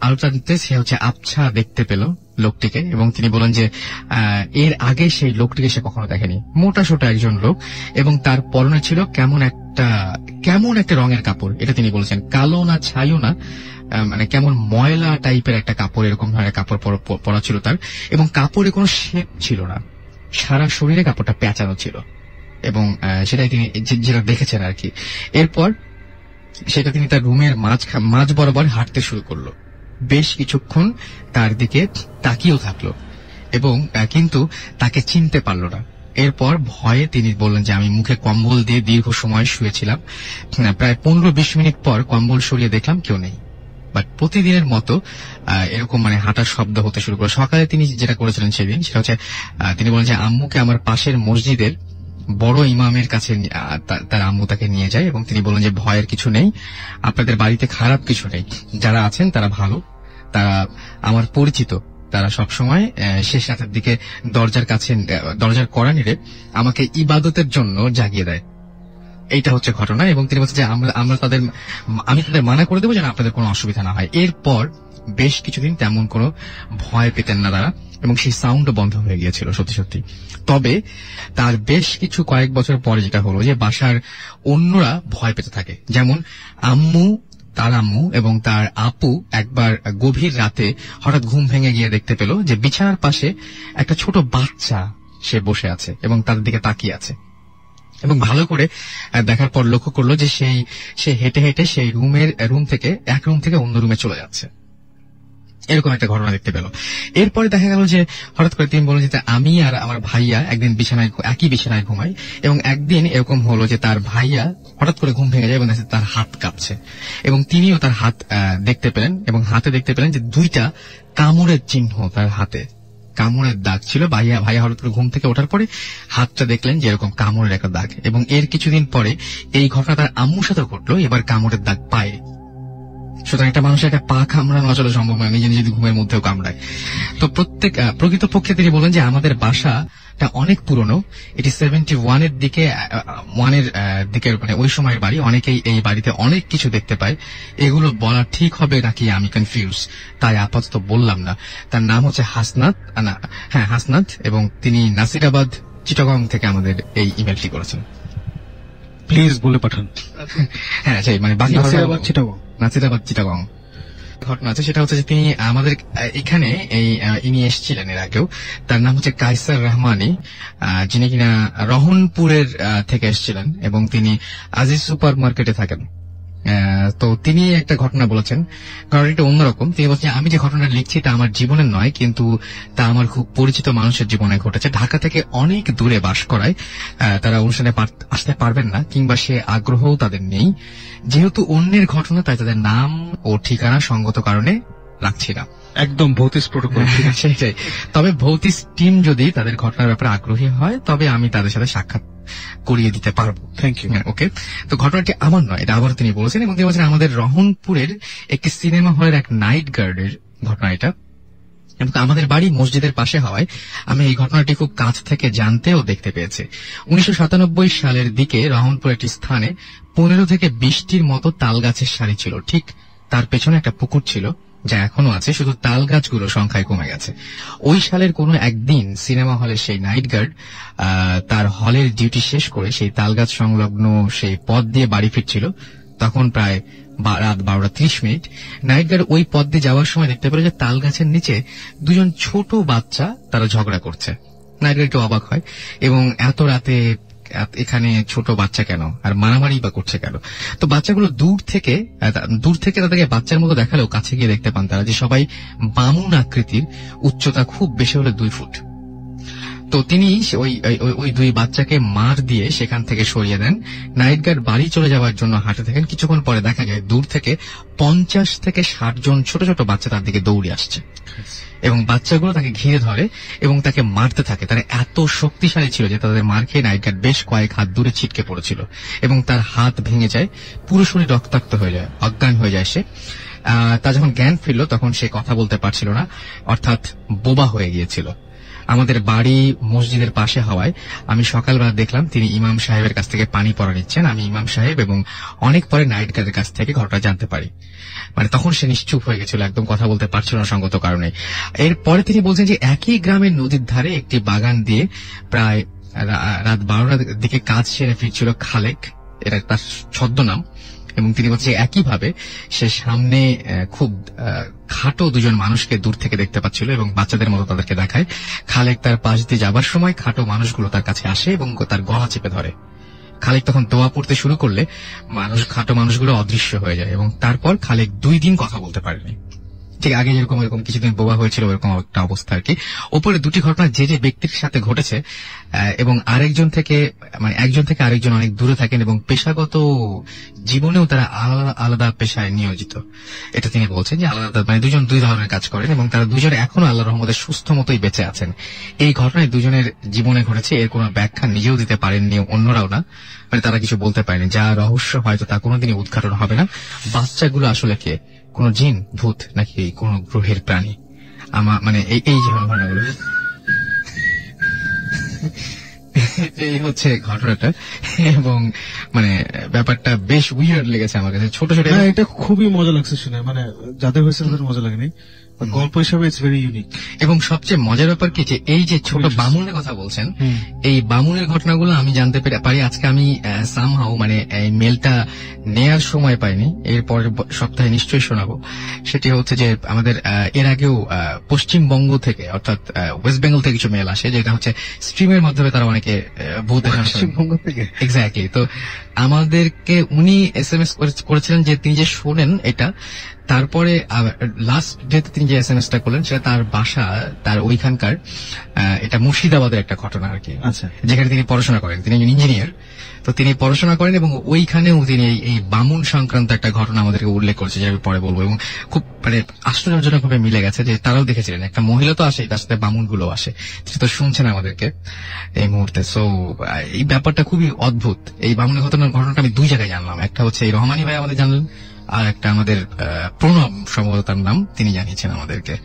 আলোটা দিতে সে হচ্ছে আবছা দেখতে পেল লোকটিকে। এবং তিনি বলেন যে এর আগে সেই লোকটিকে সে কখনো দেখেনি। মোটা সোটা একজন লোক, এবং তার পরনে ছিল কেমন একটা রঙের কাপড়। এটা তিনি বলেছেন কালো না ছাইও না, মানে কেমন ময়লা টাইপের একটা কাপড়, এরকম ধরনের কাপড় পরা ছিল তার, এবং কাপড়ে কোনো শেপ ছিল না, সারা শরীরে কাপড়টা পেঁচানো ছিল। এবং সেটাই তিনি যেটা দেখেছেন আর কি। এরপর সেটা তিনি তার রুমের মাঝ বরাবর হাঁটতে শুরু করলো, বেশ কিছুক্ষণ তার দিকে তাকিয়েও থাকলো, এবং কিন্তু তাকে চিনতে পারলো না। এরপর ভয়ে তিনি বললেন যে আমি মুখে কম্বল দিয়ে দীর্ঘ সময় শুয়েছিলাম। প্রায় 15-20 মিনিট পর কম্বল সরিয়ে দেখলাম কেউ নেই। বাট প্রতিদিনের মতো এরকম মানে হাঁটার শব্দ হতে শুরু করে। সকালে তিনি যেটা করেছিলেন সেদিন, সেটা হচ্ছে তিনি বলেন যে আম্মুকে আমার পাশের মসজিদের বড় ইমামের কাছে তার আম্মু তাকে নিয়ে যায়, এবং তিনি বলেন যে ভয়ের কিছু নেই, আপনাদের বাড়িতে খারাপ কিছু নেই, যারা আছেন তারা ভালো, তারা আমার পরিচিত, তারা সবসময় শেষ রাতের দিকে দরজার কড়া নেড়ে আমাকে ইবাদতের জন্য জাগিয়ে দেয়। এইটা হচ্ছে ঘটনা। এবং তিনি বলছেন যে আমি তাদের মানা করে দেবো যেন আপনাদের কোনো অসুবিধা না হয়। এরপর বেশ কিছুদিন তেমন কোনো ভয় পেতেন না তারা, এবং সেই সাউন্ডও বন্ধ হয়ে গিয়েছিল সত্যি সত্যি। তবে তার বেশ কয়েক বছর পরে যেটা হলো যে বাসার অন্যরা ভয় পেতে থাকে। যেমন তার আম্মু এবং তার আপু একবার গভীর রাতে হঠাৎ ঘুম ভেঙে গিয়ে দেখতে পেল যে বিছানার পাশে একটা ছোট বাচ্চা সে বসে আছে এবং তাদের দিকে তাকিয়ে আছে, এবং ভালো করে দেখার পর লক্ষ্য করলো যে সে হেঁটে হেঁটে সেই রুম থেকে অন্য রুমে চলে যাচ্ছে। এরকম একটা ঘটনা দেখতে পেল। এরপরে দেখা গেল যে হঠাৎ করে তিনি বলেন যে আমি আর আমার ভাইয়া একদিন একই বিছানায় ঘুমাই, এবং একদিন এরকম হলো যে তার ভাইয়া হঠাৎ করে ঘুম ভেঙে যায় এবং তার হাত কাঁপছে, এবং তিনিও তার হাত দেখতে পেলেন, এবং হাতে দেখতে পেলেন যে 2টা কামড়ের চিহ্ন, তার হাতে কামড়ের দাগ ছিল। ভাইয়া হঠাৎ করে ঘুম থেকে ওঠার পরে হাতটা দেখলেন যে এরকম কামড়ের একটা দাগ, এবং এর কিছুদিন পরে এই ঘটনা তার আম্মুর সাথে ঘটলো, এবার কামড়ের দাগ পায়ে। সুতরাং একটা মানুষের একটা পা কামড়ানো আসলে সম্ভব নয়, নিজে যদি ঘুমের মধ্যেও কামড়ায়। তো প্রকৃতপক্ষে তিনি বলেন যে আমাদের বাসাটা অনেক পুরনো, এটি 71-এর দিকের মানে ওই সময়ের বাড়ি। অনেকেই এই বাড়িতে অনেক কিছু দেখতে পায়, এগুলো বলা ঠিক হবে নাকি আমি কনফিউজ, তাই আপাতত বললাম না। তার নাম হচ্ছে হাসনাত, এবং তিনি নাসিরাবাদ চিটাগং থেকে আমাদের এই ইমেলটি করেছেন। প্লিজ বলে পাঠান। হ্যাঁ, সেই মানে নাসিরাবাদ চিটাগং ঘটনা আছে। সেটা হচ্ছে যে তিনি আমাদের এখানে ইনি এসেছিলেন এর আগেও। তার নাম হচ্ছে কায়সার রহমানি, যিনি কিনা রহনপুরের থেকে এসেছিলেন, এবং তিনি আজিজ সুপার মার্কেটে থাকেন। তো তিনি একটা ঘটনা বলেছেন, ঘটনাটা অন্যরকম। তিনি বলছেন আমি যে ঘটনা লিখছি তা আমার জীবনের নয়, কিন্তু তা আমার খুব পরিচিত মানুষের জীবনে ঘটেছে। ঢাকা থেকে অনেক দূরে বাস করায় তারা অনুষ্ঠানে আসতে পারবেন না, কিংবা সে আগ্রহও তাদের নেই। যেহেতু অন্যের ঘটনা, তাই তাদের নাম ও ঠিকানা সঙ্গত কারণে রাখছি না। একদম ভৌতিক প্রোটোকল। সেটাই। তবে ভৌতিক টিম যদি তাদের ঘটনার ব্যাপারে আগ্রহী হয়, তবে আমি তাদের সাথে সাক্ষাৎ করিয়ে দিতে পারবো। Thank you. ওকে। তো ঘটনাটি আমার নয়, এটা আবার তিনি বলেছেন, এবং তিনি বলছেন আমাদের রহনপুরের একটি সিনেমা হলের এক নাইট গার্ডের ঘটনা এটা, এবং আমাদের বাড়ি মসজিদের পাশে হওয়ায় আমি এই ঘটনাটি খুব কাছ থেকে জানতে ও দেখতে পেয়েছি। 1997 সালের দিকে রহনপুর একটি স্থানে 15 থেকে 20টির মতো তাল গাছের সারি ছিল। ঠিক তার পেছনে একটা পুকুর ছিল, যা এখনো আছে, শুধু তাল গাছগুলো সংখ্যায় কমে গেছে। ওই সালের কোনো একদিন সিনেমা হলের সেই নাইট গার্ড তার হলের ডিউটি শেষ করে সেই তাল গাছ সংলগ্ন সেই পথ দিয়ে বাড়ি ফিরছিল, তখন প্রায় রাত 12:30। নাইট গার্ড ওই পথ দিয়ে যাওয়ার সময় দেখতে পেল যে তাল গাছের নিচে দুজন ছোট বাচ্চা তারা ঝগড়া করছে। নাইট গার্ড একটু অবাক হয় এবং এত রাতে এখানে ছোট বাচ্চা কেন আর মারামারি বা করছে কেন। তো বাচ্চাগুলো দূর থেকে তাদেরকে বাচ্চার মতো দেখালেও কাছে গিয়ে দেখতে পান তারা যে সবাই বামুন আকৃতির, উচ্চতা খুব বেশি হলে 2 ফুট। তো তিনি ওই 2 বাচ্চাকে মার দিয়ে সেখান থেকে সরিয়ে দেন। নাইট গার্ড বাড়ি চলে যাওয়ার জন্য হাঁটতে থাকেন। কিছুক্ষণ পরে দেখা যায় দূর থেকে 50 থেকে 60 জন ছোট ছোট বাচ্চা তার দিকে দৌড়ে আসছে এবং বাচ্চাগুলো তাকে ঘিরে ধরে এবং তাকে মারতে থাকে। তারা এত শক্তিশালী ছিল যে তাদের মার খেয়ে নাইট গার্ড বেশ কয়েক হাত দূরে ছিটকে পড়েছিল এবং তার হাত ভেঙে যায়, পুরো শরীর রক্তাক্ত হয়ে যায়, অজ্ঞান হয়ে যায় সে। তা যখন জ্ঞান ফিরল তখন সে কথা বলতে পারছিল না, অর্থাৎ বোবা হয়ে গিয়েছিল। আমাদের বাড়ি মসজিদের পাশে হওয়ায় আমি সকালবেলা দেখলাম তিনি ইমাম সাহেবের কাছ থেকে পানি পড়া নিচ্ছেন। আমি ইমাম সাহেব এবং অনেক পরে নাইট গার্ডের কাছ থেকে ঘটনা জানতে পারি। মানে তখন সে নিশ্চুপ হয়ে গেছিল, একদম কথা বলতে পারছিল না সঙ্গত কারণে। এরপরে তিনি বলছেন যে একই গ্রামের নদীর ধারে একটি বাগান দিয়ে প্রায় রাত 12টার দিকে কাজ সেরে ফিরছিল খালেক, এটা তার ছদ্মনাম। এবং তিনি বলছেন একইভাবে সে সামনে খুব খাটো 2 জন মানুষকে দূর থেকে দেখতে পাচ্ছিল এবং বাচ্চাদের মতো তাদেরকে দেখায়। খালেক তার পাশ দিয়ে যাবার সময় খাটো মানুষগুলো তার কাছে আসে এবং তার গলা চেপে ধরে। খালেক তখন দোয়া পড়তে শুরু করলে খাটো মানুষগুলো অদৃশ্য হয়ে যায় এবং তারপর খালেক 2 দিন কথা বলতে পারেনি। ঠিক আগে যেরকম এরকম কিছুদিন বোবা হয়েছিল ওরকম একটা অবস্থা আর কি। ওপরে 2টি ঘটনা যে ব্যক্তির সাথে ঘটেছে এবং আরেকজন থেকে মানে একজন থেকে আরেকজন অনেক দূরে থাকেন এবং পেশাগত জীবনেও তারা আলাদা আলাদা পেশায় নিয়োজিত। এটা তিনি বলছেন যে আলাদা মানে 2জন 2 ধরনের কাজ করেন এবং তারা 2জন এখনো আল্লাহর রহমতে সুস্থ মতোই বেঁচে আছেন। এই ঘটনায় 2জনের জীবনে ঘটেছে, এর কোনো ব্যাখ্যা নিজেও দিতে পারেননি, অন্যরাও না, মানে তারা কিছু বলতে পারেনি। যা রহস্য হয়তো তা কোনোদিনই উদ্ঘাটন হবে না। বাচ্চাগুলো আসলে কে, কোন জিন, ভূত নাকি কোন গ্রহের প্রাণী? মানে এই যে ঘটনাগুলো, এই হচ্ছে ঘটনাটা। এবং মানে ব্যাপারটা বেশ উইয়ার্ড লেগেছে আমার কাছে। ছোট ছোট এটা খুবই মজা লাগছে শুনে, মানে যাদের হয়েছে তাদের মজা লাগেনি, গল্প হিসাবে ইটস ভেরি ইউনিক। এবং সবচেয়ে মজার ব্যাপার কি যে এই যে ছোট বামুনের কথা বলছেন, এই বামুনের ঘটনাগুলো আমি জানতে পারি আজকে। আমি সামহাউ মানে এই মেলটা নেয়ার সময় পাইনি, এর পরের সপ্তাহে নিশ্চয়ই শোনাবো। সেটি হচ্ছে যে আমাদের এর আগেও পশ্চিমবঙ্গ থেকে অর্থাৎ ওয়েস্ট বেঙ্গল থেকে কিছু মেল আসে, যেটা হচ্ছে স্ট্রিমের মাধ্যমে তারা অনেকে ভূতের পশ্চিমবঙ্গ থেকে এক্স্যাক্টলি। তো আমাদেরকে উনি SMS করেছিলেন যে তিনি যে শোনেন এটা, তারপরে লাস্ট ডেতে তিনি যে SMS-টা করলেন সেটা তার বাসা, তার ওইখানকার এটা মুর্শিদাবাদের একটা ঘটনা আর কি, যেখানে তিনি পড়াশোনা করেন। তিনি একজন ইঞ্জিনিয়ার, তো তিনি পড়াশোনা করেন এবং ওইখানেও তিনি এই বামুন সংক্রান্ত একটা ঘটনা আমাদেরকে উল্লেখ করেছে, যে আমি পরে বলবো। এবং খুব মানে আশ্চর্যজনক ভাবে মিলে গেছে যে তারাও দেখেছিলেন একটা মহিলা তো আসে, তার সাথে বামুন গুলো আসে, তিনি তো শুনছেন আমাদেরকে এই মুহূর্তে। সো এই ব্যাপারটা খুবই অদ্ভুত। এই বামুনের ঘটনাটা আমি 2 জায়গায় জানলাম। একটা হচ্ছে এই রহমানি ভাই আমাদের জানলেন, আর একটা আমাদের প্রণব সম্ভবত তার নাম, তিনি জানিয়েছেন আমাদেরকে।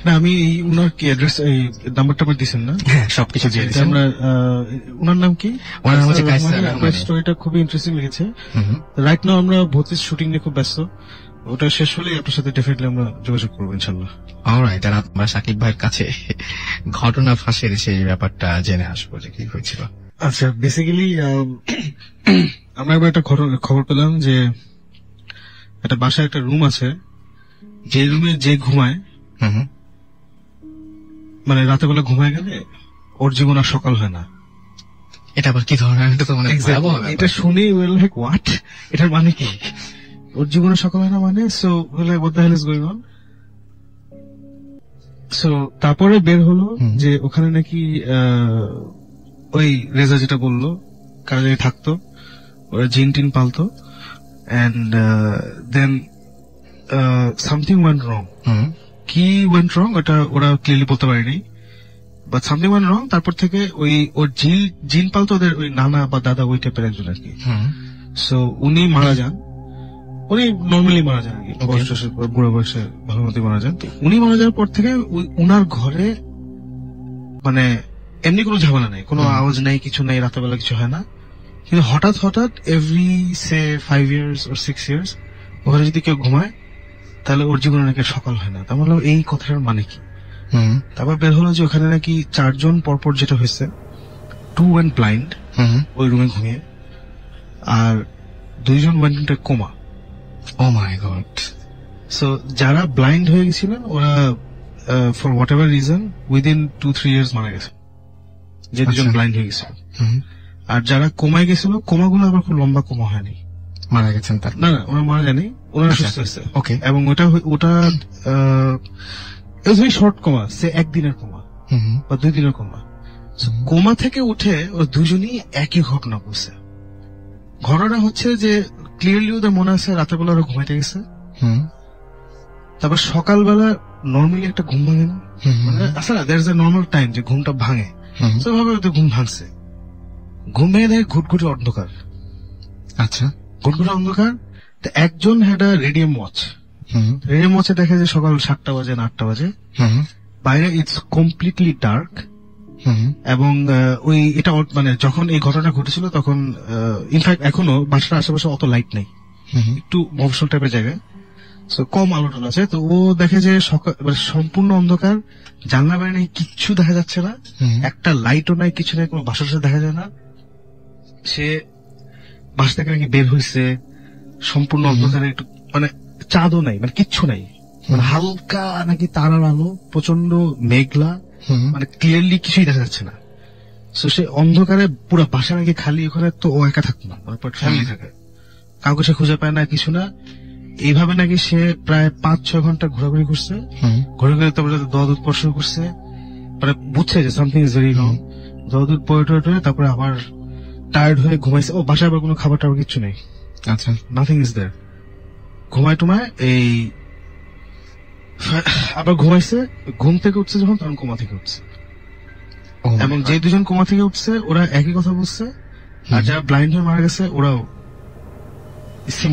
না আমি এই উনার কি অ্যাড্রেস, এই নাম্বারটা আপনি দিয়েছেন না? হ্যাঁ, সবকিছু দিয়ে দিয়েছেন। আমরা উনার নাম কি? ওনার নাম হচ্ছে কায়সার আহমেদ। স্টোরিটা খুবই ইন্টারেস্টিং লিখেছে। রাইট নাও আমরা ভূতের শুটিং নিয়ে খুব ব্যস্ত, ওটা শেষ হলেই আপনার সাথে ডেফিনেটলি আমরা যোগাযোগ করবো ইনশাল্লাহ। অলরাইট, আর আমরা সাকিব ভাইয়ের কাছে ঘটনা ফাঁসের সেই ব্যাপারটা জেনে আসবো যে কি হয়েছিল। আচ্ছা, বেসিক্যালি আমরা এবার একটা খবর পেলাম যে একটা বাসায় একটা রুম আছে, যে রুমে যে ঘুমায়, মানে রাতে বেলা ঘুমায় গেলে ওর জীবন আর সকাল হয় না। এটা আবার কি ধরনের? এটা শুনে লাইক হোয়াট, এটার মানে কি? ওর জীবনে সকাল হয় না মানে? So what the hell is going on? So তারপরে বের হলো যে ওখানে নাকি ওই রেজা যেটা বললো কাজে থাকতো, ওরা জিন tin পালতো, and then something went wrong. কি went wrong ওটা ওরা ক্লিয়ারলি বলতে পারেনি, বাট something went wrong. তারপর থেকে ওর জিন পালতো ওদের ওই নানা বা দাদা ওই টাইপের একজন আর কি। সো উনি মারা যান, উনি নর্মালি মারা যান আর কি, বুড়ো বয়সে ভালো মতোই মারা যান। তো উনি মারা যাওয়ার পর থেকে উনার ঘরে মানে এমনি কোনো ঝামেলা নেই, কোনো আওয়াজ নেই, কিছু নেই, রাতেবেলা কিছু হয় না। কিন্তু হঠাৎ হঠাৎ every say 5 years or 6 years ওখানে যদি কেউ ঘুমায় তাহলে ওর জীবনে নাকি সকাল হয় না। তা বললাম এই কথাটার মানে কি? তারপর বের হলো যে ওখানে নাকি 4 জন পরপর যেটা হয়েছে, 2 went blind ওই রুমে ঘুমিয়ে, আর 2 জন went into coma, ও মাই গড। সো যারা ব্লাইন্ড হয়ে গেছিলেন ওরা for what ever reason within 2-3 years মারা গেছে, যে দুজন ব্লাইন্ড হয়ে গেছিল। আর যারা কোমায় গেছিল, কোমাগুলো আবার খুব লম্বা কোমা হয়নি, মারা গেছেন তার? না না, ওরা মারা যায়নি, ওনারা সুস্থ হয়েছে। ওকে। এবং ওটা শর্ট কোমা, সে একদিনের কোমা বা 2 দিনের কোমা। কোমা থেকে উঠে ওরা দুজনই একই ঘটনা বলছে। ঘটনা হচ্ছে যে ক্লিয়ারলি ওদের মনে আছে রাতের বেলা ওরা ঘুমাইতে গেছে, তারপর সকালবেলা নর্মালি একটা ঘুম ভাঙে না, মানে আসলে না, দ্যাটস এ নর্মাল টাইম যে ঘুমটা ভাঙে। তো ভাবে ওদের ঘুম ভাঙছে, ঘুম ভেঙে দেখে ঘুটঘুটে অন্ধকার। আচ্ছা, ঘুটঘুটে অন্ধকার। তো একজন had a radium watch, radium ওয়াচে দেখা যায় সকাল 7টা বাজে না 8টা বাজে, বাইরে ইটস কমপ্লিটলি ডার্ক। এবং ওই এটা মানে যখন এই ঘটনা ঘটেছিল তখন ইনফ্যাক্ট এখনো বাসার আশেপাশে অত লাইট নেই, একটু মফস্বল টাইপের জায়গায়, কম আলো টালো আছে। তো ও দেখে যে সকাল সম্পূর্ণ অন্ধকার, জানলা বাইরে নেই, কিচ্ছু দেখা যাচ্ছে না, একটা লাইটও নাই, কিছু নাই, কোনো বাসার সাথে দেখা যায় না। সে বাসা থেকে নাকি বের হয়েছে সম্পূর্ণ অন্ধকারে, একটু মানে চাঁদও নাই, মানে কিচ্ছু নাই, মানে হালকা নাকি তারার আলো, প্রচন্ড মেঘলা, মানে ক্লিয়ারলি কিছুই দেখা যাচ্ছে না। তো সে অন্ধকারে পুরো বাসা নাকি খালি, ওখানে তো ও একা থাকতো না, ফ্যামিলি থাকে, কাউকে সে খুঁজে পায় না, কিছু না। এইভাবে নাকি সে প্রায় 5-6 ঘন্টা ঘোরাঘুরি করছে, ঘোরাঘুরি তারপরে দোয়া দুধ পড়া শুরু করছে, মানে বুঝছে যে সামথিং ইজ ভেরি রং। দোয়া দুধ পড়ে টড়ে তারপরে আবার টায়ার্ড হয়ে ঘুমাইছে। ও বাসায় আবার কোনো খাবার টাবার কিছু নেই, আচ্ছা, নাথিং ইজ দেয়ার। ঘুমায় টুমায় এই আবার ঘুমাইছে, ঘুম থেকে উঠছে যখন তখন কোমা থেকে উঠছে। এবং যে দুজন কোমা থেকে উঠছে ওরা একই কথা বলছে, আর যারা ব্লাইন্ড হয়ে মারা গেছে ওরাও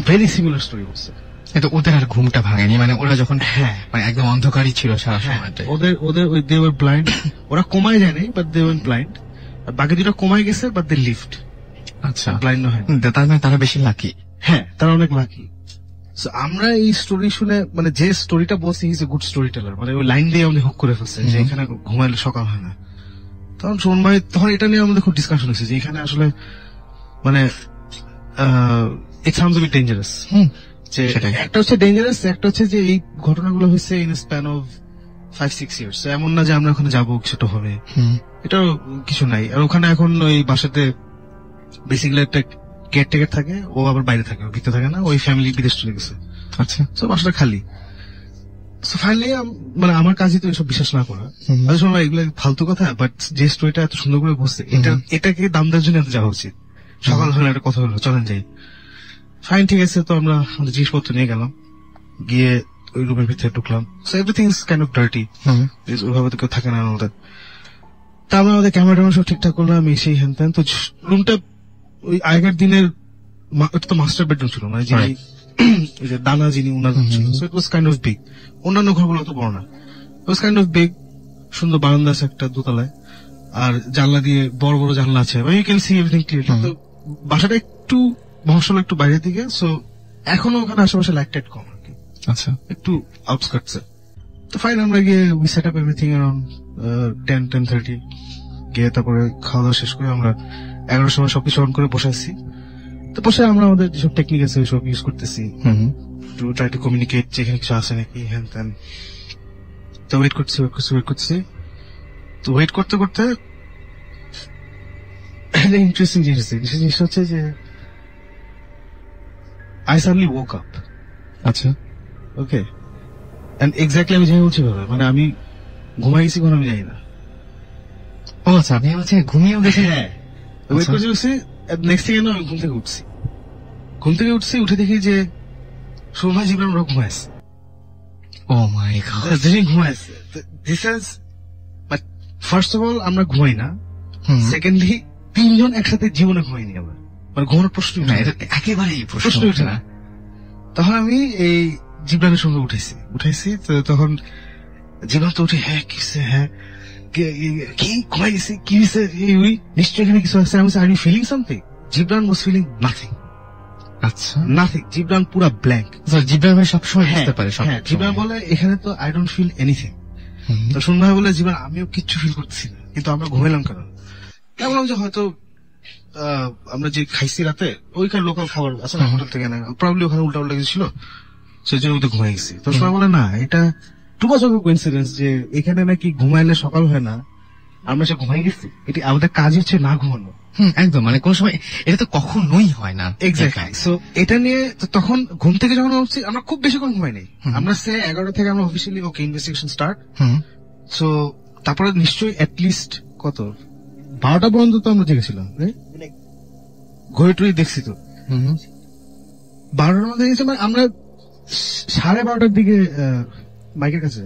ভেরি সিমিলার স্টোরি বলছে। কিন্তু ওদের আর ঘুমটা ভাঙেনি, মানে ওরা যখন মানে একদম অন্ধকারই ছিল সারা সময়টা। ওদের ওই দে ওয়ার ব্লাইন্ড, ওরা কোমায় যায়নি বাট দে ওয়ার ব্লাইন্ড। বাকি দুটো কোমায় গেছে বাট দে লিভড। আচ্ছা, ব্লাইন্ড হয়, তার মানে তারা বেশি লাকি। হ্যাঁ, তারা অনেক লাকি। আমরা এই স্টোরি শুনে, মানে যে স্টোরিটা বলছি is a good story teller, মানে ওই লাইন দিয়ে আমাদের হুক করে ফেলছে যে এখানে ঘুমাইলে সকাল হয় না। তখন শোন ভাই, তখন এটা নিয়ে আমাদের খুব ডিসকাশন হয়েছে যে এখানে আসলে মানে it sounds a bit dangerous. যে একটা হচ্ছে ডেঞ্জারাস, একটা হচ্ছে যে এই ঘটনাগুলো হয়েছে ইন স্প্যান অফ 5-6 ইয়ার্স। এমন না যে আমরা ওখানে যাবো ছোট হবে, এটাও কিছু নাই। আর ওখানে এখন ওই বাসাতে বেসিক্যালি একটা কেয়ারটেকার থাকে, ও আবার বাইরে থাকে, ভিতরে থাকে না, ওই ফ্যামিলি বিদেশ চলে গেছে। আচ্ছা, তো বাসাটা খালি। ফাইনালি মানে আমার কাজই তো এসব বিশ্বাস না করা, সময় এগুলো ফালতু কথা, বাট যে স্টোরিটা এত সুন্দর করে বসছে, এটাকে দাম দেওয়ার জন্য এত যাওয়া উচিত। সকাল হলে একটা কথা হলো, চলেন যাই। ফাইন, ঠিক আছে। তো আমরা আমাদের জিনিসপত্র নিয়ে গেলাম, গিয়ে ওই রুমের ভিতরে ঢুকলাম। So everything is kind of dirty, ওইভাবে তো কেউ থাকে না ওদের। তা আমরা আমাদের ক্যামেরা সব ঠিকঠাক করলাম, সেই হ্যান ত্যান। তো রুমটা ওই আগের দিনের, এটা তো মাস্টার বেডরুম ছিল, মানে যিনি ওই যে দানা যিনি উনার রুম ছিল। So it was kind of big, অন্যান্য ঘরগুলো তো বড় না, ইট ওয়াজ কাইন্ড অফ বিগ। সুন্দর বারান্দা আছে একটা দোতলায়, আর জানলা দিয়ে বড় বড় জানলা আছে, you can see everything clearly. তো বাসাটা একটু মহসল, একটু বাইরের দিকে। সো এখনো ওখানে আশেপাশে লাইট টাইট কম আর কি, আচ্ছা, একটু আউটস্কার্টসে। তো ফাইন, আমরা গিয়ে we set up everything around 10-10:30 গিয়ে তারপরে খাওয়া দাওয়া শেষ করে আমরা 11টার সময় সবকিছু অন করে বসে আছি। তো বসে আমরা আমাদের যেসব টেকনিক আছে সব ইউজ করতেছি, টু ট্রাই টু কমিউনিকেট যেখানে কিছু আছে নাকি হ্যান ত্যান। তো ওয়েট করছি। তো ওয়েট করতে করতে ইন্টারেস্টিং জিনিস হচ্ছে যে I suddenly woke up. আচ্ছা, ওকে, এন্ড এক্স্যাক্টলি আমি জানি বলছি ভাবে, মানে আমি ঘুমাই গেছি কোন আমি জানি না। ও আচ্ছা, আপনি বলছেন ঘুমিয়েও গেছেন? হ্যাঁ, ওয়েট করছি। নেক্সট থিং আমি ঘুম থেকে উঠছি, উঠে দেখি যে শোভা জীবন ওরা ঘুমাইছে। ও মাই গড, ঘুমাইছে। This is, but first of all আমরা ঘুমাই না, সেকেন্ডলি 3 জন একসাথে জীবনে ঘুমাইনি আমরা, মানে ঘুমানোর প্রশ্ন একেবারেই প্রশ্ন উঠে না। তখন আমি এই জিবরানের সঙ্গে উঠাইছি। তখন জীবন তো উঠে, হ্যাঁ কিসে, হ্যাঁ কি ঘুমাই গেছি, কি হয়েছে, নিশ্চয়ই এখানে কিছু আছে। আমি are you feeling something? Jibran was feeling nothing. আচ্ছা, নাথিং। জিবরান পুরা ব্ল্যাঙ্ক। জিবরান ভাই সবসময় বুঝতে পারে। জিবরান বলে এখানে তো আই ডোন্ট ফিল এনিথিং। তো শুন ভাই বলে, জীবন আমিও কিচ্ছু ফিল করতেছি না, কিন্তু আমরা ঘুমাইলাম কেন? কেমন যে হয়তো আমরা যে খাইছি রাতে ওইখানে লোকাল খাবার আছে না হোটেল থেকে না, প্রবলি ওখানে উল্টা উল্টা কিছু ছিল, সেই জন্য ওদের ঘুমাই গেছি। তো সবাই বলে না এটা টু মাচ অফ কোইন্সিডেন্স যে এখানে নাকি ঘুমাইলে সকাল হয় না, আমরা সে ঘুমাই গেছি। এটি আমাদের কাজ হচ্ছে না ঘুমানো। একদম, মানে কোন সময় এটা তো কখনোই হয় না। এক্স্যাক্টলি। সো এটা নিয়ে তখন ঘুম থেকে যখন উঠছি আমরা খুব বেশিক্ষণ ঘুমাই নেই, আমরা সে 11টা থেকে আমরা অফিসিয়ালি ওকে ইনভেস্টিগেশন স্টার্ট। সো তারপরে নিশ্চয়ই অ্যাটলিস্ট কত 12টা পর্যন্ত তো আমরা জেগেছিলাম, ঘড়ি টড়ি দেখছি তো 12টার মধ্যে গেছি। মানে আমরা 12:30টার দিকে মাইকের কাছে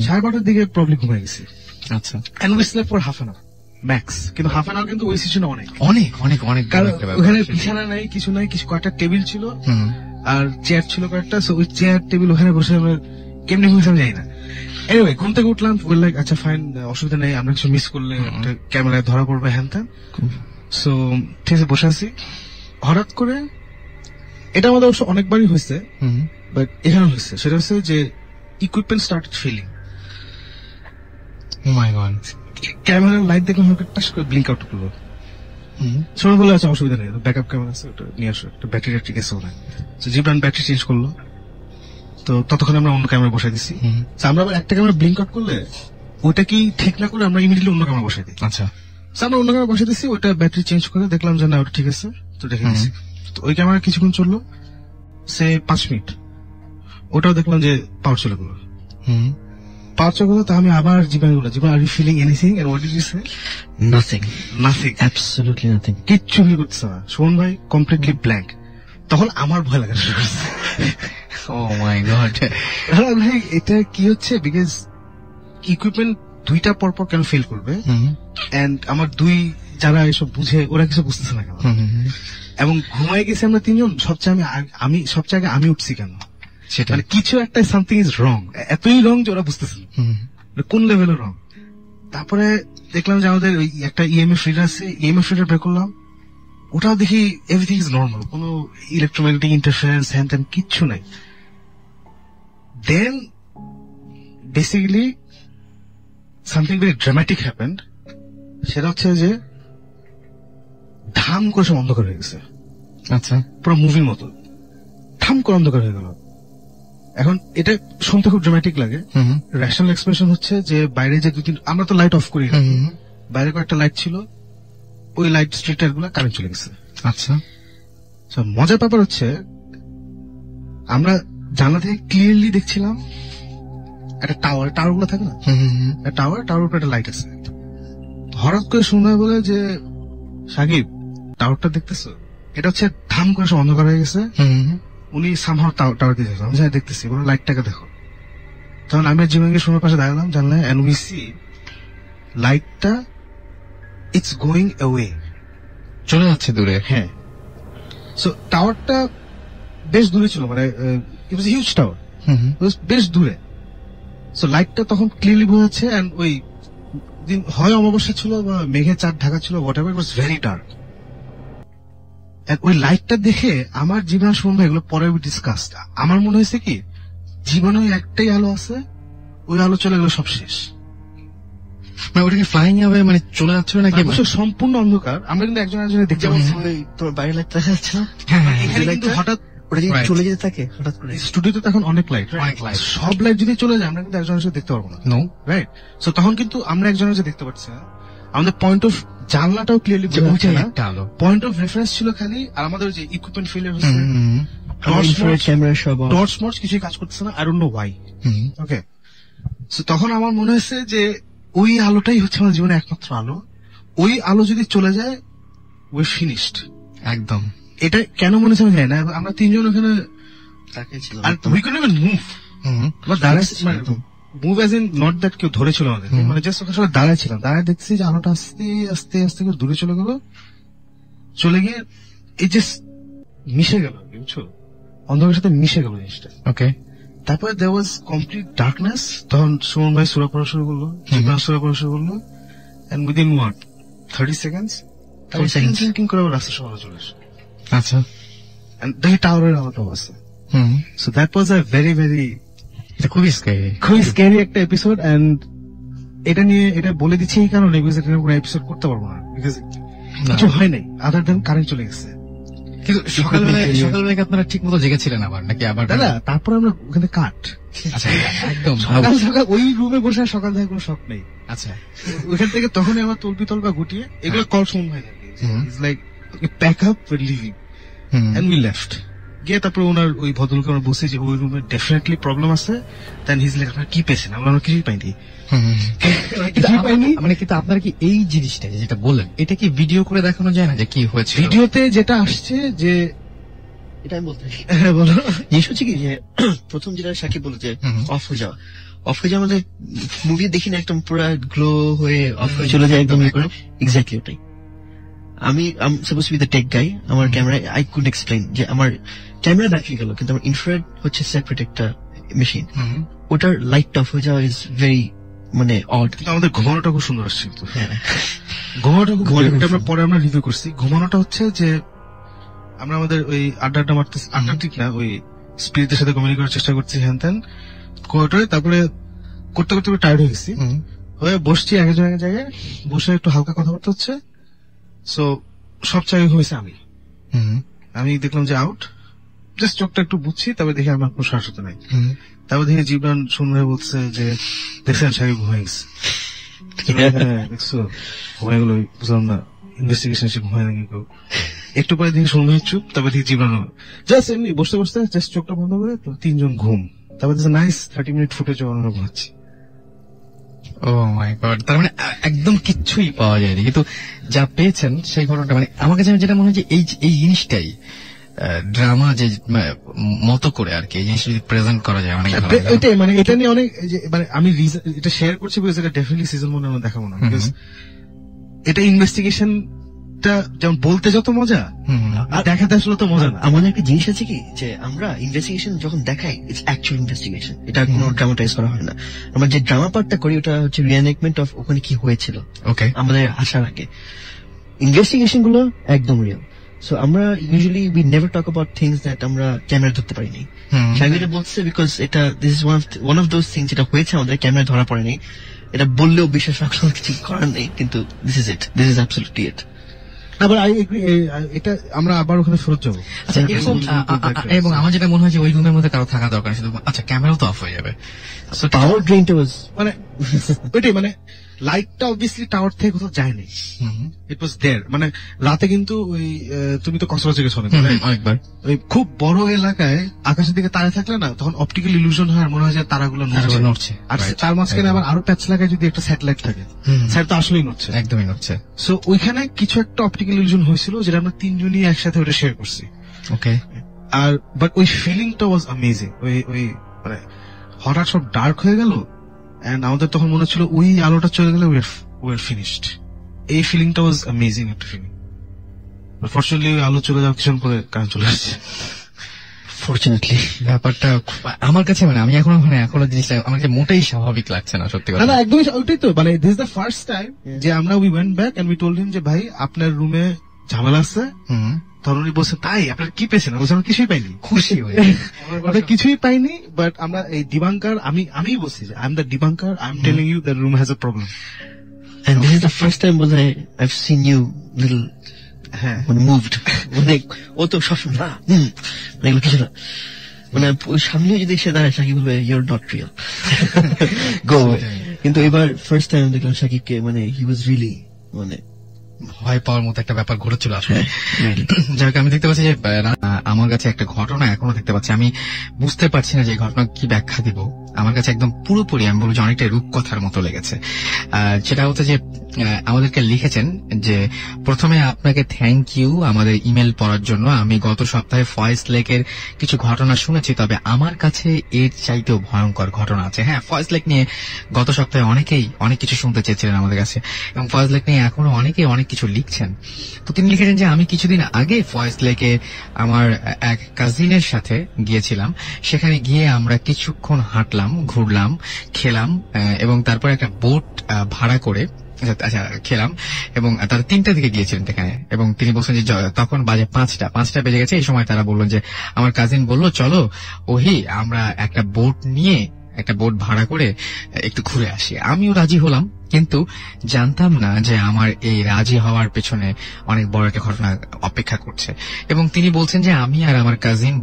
12:30টার দিকে প্রবলেম ঘুমাই গেছি। আচ্ছা, and we slept for half an hour max, কিন্তু হাফ অ্যান আওয়ার কিন্তু ওই সিচুয়েশনে অনেক অনেক অনেক অনেক, কারণ ওখানে বিছানা নাই, কিছু নাই, কিছু কয়েকটা টেবিল ছিল আর চেয়ার ছিল কয়েকটা। সো ওই চেয়ার টেবিল ওখানে বসে আমরা কেমনি ঘুমিয়েছি আমি জানি না। এনিওয়ে ঘুম থেকে উঠলাম, লাইক আচ্ছা ফাইন, অসুবিধা নেই, আমরা কিছু মিস করলে ক্যামেরায় ধরা পড়বে হ্যান ত্যান। সো ঠিক আছে বসে আছি, হঠাৎ করে এটা আমাদের অবশ্য অনেকবারই হয়েছে, বাট এখানে হয়েছে, সেটা হচ্ছে যে ইকুইপমেন্ট স্টার্টেড ফেলিং। ও মাই গড, ক্যামেরার লাইট দেখলাম টাস করে ব্লিঙ্ক আউট করলো। সবাই বলে আছে অসুবিধা নেই, ব্যাকআপ ক্যামেরা আছে, ওটা নিয়ে আসো, একটা ব্যাটারি ঠিক আছে ওরা। তো জিবরান ব্যাটারি চেঞ্জ করলো, তো ততক্ষণে আমরা অন্য ক্যামেরা বসাই দিচ্ছি। আমরা আবার একটা ক্যামেরা ব্লিঙ্ক আউট করলে ওইটা কি ঠিক না করে আমরা ইমিডিয়েটলি অন্য ক্যামেরা বসাই দিই। আচ্ছা, আমরা অন্য ক্যামেরা বসাই দিচ্ছি, ওইটা ব্যাটারি চেঞ্জ করে দেখলাম যে না ওটা ঠিক আছে, তো রেখে দিচ্ছি। তো ওই ক্যামেরা কিছুক্ষণ চললো, সে 5 মিনিট, ওটাও দেখলাম যে পাওয়ার চলে গেলো। পাওয়ার চলে গেলো, তো আমি আবার Jibon are you feeling anything, and what did you say? Nothing, nothing, absolutely nothing, কিচ্ছু ফিল করতেছে না। সুমন ভাই কমপ্লিটলি ব্ল্যাঙ্ক। তখন আমার ভয় লাগা শুরু করছে। ও মাই গড, ভাই এটা কি হচ্ছে? বিকজ ইকুইপমেন্ট 2টা পরপর কেন ফেল করবে, এন্ড আমার 2 যারা এসব বুঝে ওরা কিছু বুঝতেছে না কেন, এবং ঘুমাই গেছি আমরা 3জন, সবচেয়ে আগে আমি উঠছি কেন, সেটা মানে কিছু একটা সামথিং ইজ রং, এতই রং যে ওরা বুঝতেছে না কোন লেভেলের রং। তারপরে দেখলাম যে আমাদের ওই একটা ইএমএফ রিডার আছে, ইএমএফ রিডার বের করলাম, ওটাও দেখি এভরিথিং ইজ নর্মাল, কোনো ইলেকট্রোম্যাগনেটিক ইন্টারফারেন্স হ্যান ত্যান কিচ্ছু নাই। Then basically something very dramatic happened, সেটা হচ্ছে যে ধাম করে সব অন্ধকার হয়ে গেছে। আচ্ছা, পুরো মুভির মতো ধাম করে অন্ধকার হয়ে গেল। এখন এটা শুনতে খুব ড্রামাটিক লাগে, রেশনাল এক্সপ্রেশন হচ্ছে যে বাইরে যে 2-3 আমরা তো লাইট অফ করি, বাইরে কয়েকটা লাইট ছিল, ওই লাইট স্ট্রিট লাইট গুলা কারেন্ট চলে গেছে। আচ্ছা, মজার ব্যাপার হচ্ছে আমরা জানলা থেকে ক্লিয়ারলি দেখছিলাম একটা টাওয়ার গুলো থাকে না, টাওয়ার উপরে একটা লাইট আছে। হঠাৎ করে শুনে বলে যে সাকিব টাওয়ারটা দেখতেছো, এটা হচ্ছে ধাম করে সব অন্ধকার হয়ে গেছে। উনি সামহাও টাওয়ার দিয়ে আমি যাই দেখতেছি, বলে লাইটটাকে দেখো। তখন আমি জীবনকে শোনার পাশে দাঁড়ালাম জানলাম, এন্ড উই সি লাইটটা ইটস গোয়িং অ্যাওয়ে, চলে যাচ্ছে দূরে। হ্যাঁ, সো টাওয়ারটা বেশ দূরে ছিল, মানে ইট ওয়াজ হিউজ টাওয়ার, বেশ দূরে। সো লাইটটা তখন ক্লিয়ারলি বোঝা যাচ্ছে, এন্ড ওই দিন হয় অমাবস্যা ছিল বা মেঘের চাঁদ ঢাকা ছিল, what ever, it was very dark. ওই লাইটটা দেখে আমার জীবন শুনবে, এগুলো পরে ডিসকাসড, আমার মনে হয়েছে কি জীবনে ওই একটাই আলো আছে, ওই আলো চলে গেল সব শেষ। মানে ওটাকে ফ্লাইং হবে, মানে চলে যাচ্ছিল নাকি সম্পূর্ণ অন্ধকার, আমরা কিন্তু একজন একজনের দেখতে পাচ্ছি। তোর বাইরে লাইট দেখা যাচ্ছে না, এখানে কিন্তু হঠাৎ ওটা যদি চলে যেতে থাকে হঠাৎ করে। স্টুডিওতে তখন অনেক লাইট, সব লাইট যদি চলে যায় আমরা কিন্তু একজনের সাথে দেখতে পারবো না, রাইট? সো তখন কিন্তু আমরা একজনের সাথে দেখতে পাচ্ছি না, আমাদের পয়েন্ট অফ জানলাটাও ক্লিয়ারলি পয়েন্ট অফ রেফারেন্স ছিল খালি, আর আমাদের যে ইকুইপমেন্ট ফেলিয়ার হচ্ছে, টর্চ মর্চ কিছুই কাজ করতেছে না, I don't know why. Okay, so তখন আমার মনে হয়েছে যে ওই আলোটাই হচ্ছে আমার জীবনে একমাত্র আলো, ওই আলো যদি চলে যায় উই ফিনিশড একদম। এটা কেন মনে হচ্ছে আমি জানি না, আমরা 3জন ওখানে তাকিয়েছিলাম, আর we couldn't even move, move as in not that কেউ ধরেছিল আমাদের, মানে জাস্ট ওখানে সবাই দাঁড়ায় ছিলাম, দাঁড়ায় দেখছি যে আলোটা আস্তে আস্তে আস্তে করে দূরে চলে গেল, চলে গিয়ে এই জাস্ট মিশে গেল, বুঝছো, অন্ধকারের সাথে মিশে গেল জিনিসটা। ওকে, তারপরে দেয়ার ওয়াজ কমপ্লিট ডার্কনেস। তখন সুমন ভাই সূরা পড়া শুরু করলো, সূরা পড়া শুরু করলো, এন্ড উইদিন 30 সেকেন্ডস করে রাস্তা সবাই চলে আসে। আচ্ছা, দেখি টাওয়ারের আলোটাও আছে। So that was a very very খুবই স্ক্যারি একটা এপিসোড। এন্ড এটা নিয়ে এটা বলে দিচ্ছি এই কারণে, বিকজ এটা কোনো এপিসোড করতে পারবো না, বিকজ কিছু হয় নাই, আদার দেন কারেন্ট চলে গেছে। কিন্তু সকালবেলায় আপনারা ঠিক মতো জেগেছিলেন আবার নাকি? আবার দাদা তারপর আমরা ওখানে কাট আচ্ছা একদম সকাল ওই রুমে বসে সকাল থেকে কোনো শখ নেই। আচ্ছা ওইখান থেকে তখনই আমার তলপা গুটিয়ে এগুলো কল শুন হয় না, it's like pack up leaving and we left. গিয়ে তারপরে ওনার ওই ভদ্রলোক আমরা বসে যে ওই রুমে ডেফিনেটলি প্রবলেম আছে, দেন হিজ লাইক আপনারা কি পেয়েছেন? আমরা কিছুই পাইনি। মানে কিন্তু আপনার কি এই জিনিসটা যেটা বললেন এটা কি ভিডিও করে দেখানো যায় না যে কি হয়েছে? ভিডিওতে যেটা আসছে যে এটা আমি বলতে হ্যাঁ বলো, জিনিস হচ্ছে কি যে প্রথম যেটা সাকিব বলে যে অফ হয়ে যাওয়া মানে মুভি দেখি না একদম পুরো গ্লো হয়ে অফ হয়ে চলে যায় একদম এক্স্যাক্টলি ওটাই। আমি suppose to be the tech guy, আমার ক্যামেরা আই কুড এক্সপ্লেইন যে আমার ক্যামেরা ব্যাটারি গেল কিন্তু আমার ইনফ্রারেড হচ্ছে সেপারেট একটা মেশিন, ওটার লাইট অফ হয়ে যাওয়া ইজ ভেরি মানে অড। আমাদের ঘুমানোটা খুব সুন্দর আসছে, ঘুমানোটা আমরা পরে আমরা রিভিউ করছি। ঘুমানোটা হচ্ছে যে আমরা আমাদের ওই আড্ডা মারতে, আড্ডা ঠিক না, ওই স্পিরিটের সাথে কমিউনিকেট করার চেষ্টা করছি হ্যান ত্যান করে, তারপরে করতে করতে টায়ার্ড হয়ে গেছি, হয়ে বসছি এক জায়গায় বসে একটু হালকা কথাবার্তা হচ্ছে। সো সব জায়গায় হয়েছে আমি দেখলাম যে আউট, জাস্ট চোখটা একটু বুঝছি, তবে দেখি আমার কোনো শ্বাস হতে নাই। তারপর দেখি জীবন শুনবে বলছে যে দেখছেন সাকিব ঘুমাই গেছে। দেখছো ঘুমাই গেল, বুঝলাম না ইনভেস্টিগেশন সে ঘুমায় নাকি কেউ। একটু পরে দেখি শুনবে চুপ, তারপরে দেখি জীবন জাস্ট এমনি বসতে জাস্ট চোখটা বন্ধ করে তো 3 জন ঘুম। তারপর নাইস 30 মিনিট ফুটেজ আমরা ঘুমাচ্ছি। ও মাই গড, তার মানে একদম কিচ্ছুই পাওয়া যায়নি, কিন্তু যা পেয়েছেন সেই ঘটনাটা মানে আমার কাছে যেটা মনে হয় যে এই জিনিসটাই ড্রামা যে মতো করে আর কি এই জিনিসটা যদি প্রেজেন্ট করা যায় অনেক ভালো। এটাই মানে এটা নিয়ে অনেক মানে আমি এটা শেয়ার করছি বিকজ এটা ডেফিনেটলি সিজন 1 আমরা দেখাবো না, বিকজ এটা ইনভেস্টিগেশনটা যেমন বলতে যত মজা দেখাতে আসলে তো মজা না। আমাদের একটা জিনিস আছে কি যে আমরা ইনভেস্টিগেশন যখন দেখাই ইটস অ্যাকচুয়াল ইনভেস্টিগেশন, এটা কোনো ড্রামাটাইজ করা হয় না। আমরা যে ড্রামা পার্টটা করি ওটা হচ্ছে রিএনেক্টমেন্ট অফ ওখানে কি হয়েছিল আমাদের আসার আগে। ইনভেস্টিগেশন গুলো একদম রিয়েল। সো আমরা usually we never talk about things that আমরা ক্যামেরা ধরতে পারিনি। শাকিব বলছে বিকজ এটা this is one of those things যেটা হয়েছে আমাদের ক্যামেরা ধরা পড়েনি। এটা বললেও বিশ্বাস রাখলাম কিছু করার নেই, কিন্তু this is it, this is absolutely it. আবার এটা আমরা আবার ওখানে ফেরত যাবো। আচ্ছা এবং আমার যেটা মনে হয় যে ওই রুমের মধ্যে কারো থাকা দরকার, শুধু আচ্ছা ক্যামেরাও তো অফ হয়ে যাবে। পাওয়ার ড্রেনটা ওয়াজ মানে ওইটাই মানে লাইটটা অবভিয়াসলি টাওয়ার থেকে কোথাও যায়নি, ইট ওয়াজ দেয়ার। মানে রাতে কিন্তু ওই তুমি তো কক্সবাজার গেছো অনেকবার, ওই খুব বড় এলাকায় আকাশের দিকে তারা থাকলে না তখন অপটিক্যাল ইলুশন হয়, মনে হয় যে তারাগুলো নড়ছে, আর তার মাঝখানে আবার আরো প্যাচ লাগায় যদি একটা স্যাটেলাইট থাকে, স্যাট তো আসলেই নড়ছে, একদমই নড়ছে। সো ওইখানে কিছু একটা অপটিক্যাল ইলুশন হয়েছিল যেটা আমরা 3 জনই একসাথে ওটা শেয়ার করছি। ওকে, আর বাট ওই ফিলিংটা ওয়াজ অ্যামেজিং। ওই মানে হঠাৎ সব ডার্ক হয়ে গেল এন্ড আমাদের তখন মনে হচ্ছিল ওই আলোটা চলে গেলে উই ফিনিশড। এই ফিলিংটা ওয়াজ অ্যামেজিং একটা ফিলিং। ফরচুনেটলি ওই আলো চলে যাওয়ার কিছুক্ষণ পরে কারেন্ট চলে আসছে। ফরচুনেটলি ব্যাপারটা আমার কাছে মানে আমি এখনো জিনিসটা আমার কাছে মোটেই স্বাভাবিক লাগছে না, সত্যি কথা। না একদমই ওইটাই তো, মানে দিস দ্য ফার্স্ট টাইম যে আমরা we went back end we told him যে ভাই আপনার রুমে ঝামেলা আছে। তখন উনি বলছেন তাই আপনার কি পেয়েছেন? আমরা কিছুই পাইনি, খুশি হয়ে আমরা কিছুই পাইনি। বাট আমরা এই ডিবাঙ্কার আমি বলছি যে I am the debunker, I am telling you that room has a problem. And this is the first time was I've seen you little moved. মানে ও তো সবসময় না এগুলো কিছু না, মানে সামনে যদি এসে দাঁড়ায় সাকিব বলবে ইউর নট রিয়েল, গো। কিন্তু এবার ফার্স্ট টাইম দেখলাম সাকিবকে, মানে হি ওয়াজ রিয়েলি মানে ভয় পাওয়ার মতো একটা ব্যাপার ঘটেছিল আসলে। যাই হোক, আমি দেখতে পাচ্ছি যে আমার কাছে একটা ঘটনা এখনো দেখতে পাচ্ছি, আমি বুঝতে পারছি না যে এই ঘটনা কি ব্যাখ্যা দিব। আমার কাছে একদম পুরোপুরি আমি বলবো যে অনেকটা রূপকথার মতো লেগেছে। সেটা হচ্ছে যে আমাদেরকে লিখেছেন যে প্রথমে আপনাকে থ্যাংক ইউ আমাদের ইমেল পড়ার জন্য। আমি গত সপ্তাহে ফয়েজ লেকের কিছু ঘটনা শুনেছি, তবে আমার কাছে এর চাইতেও ভয়ঙ্কর ঘটনা আছে। হ্যাঁ, ফয়েজ লেক নিয়ে গত সপ্তাহে অনেকেই অনেক কিছু শুনতে চেয়েছিলেন আমাদের কাছে, এবং ফয়েজ লেক নিয়ে এখনো অনেকেই অনেক কিছু লিখছেন। তো তিনি লিখেছেন যে আমি কিছুদিন আগে ফয়েজ লেকে আমার এক কাজিনের সাথে গিয়েছিলাম। সেখানে গিয়ে আমরা কিছুক্ষণ হাঁটলাম, ঘুরলাম, খেলাম এবং তারপর একটা বোট ভাড়া করে খেলাম, এবং তারা 3টার দিকে গিয়েছিলেন সেখানে। এবং তিনি বলছেন যে তখন বাজে 5টা বেজে গেছে। এই সময় তারা বললেন যে আমার কাজিন বলল চলো ওহি আমরা একটা বোট ভাড়া করে একটু ঘুরে আসি। আমিও রাজি হলাম কিন্তু জানতাম না যে আমার এই রাজি হওয়ার পেছনে অনেক বড় একটা ঘটনা অপেক্ষা করছে। এবং তিনি বলছেন যে আমি আর আমার কাজিন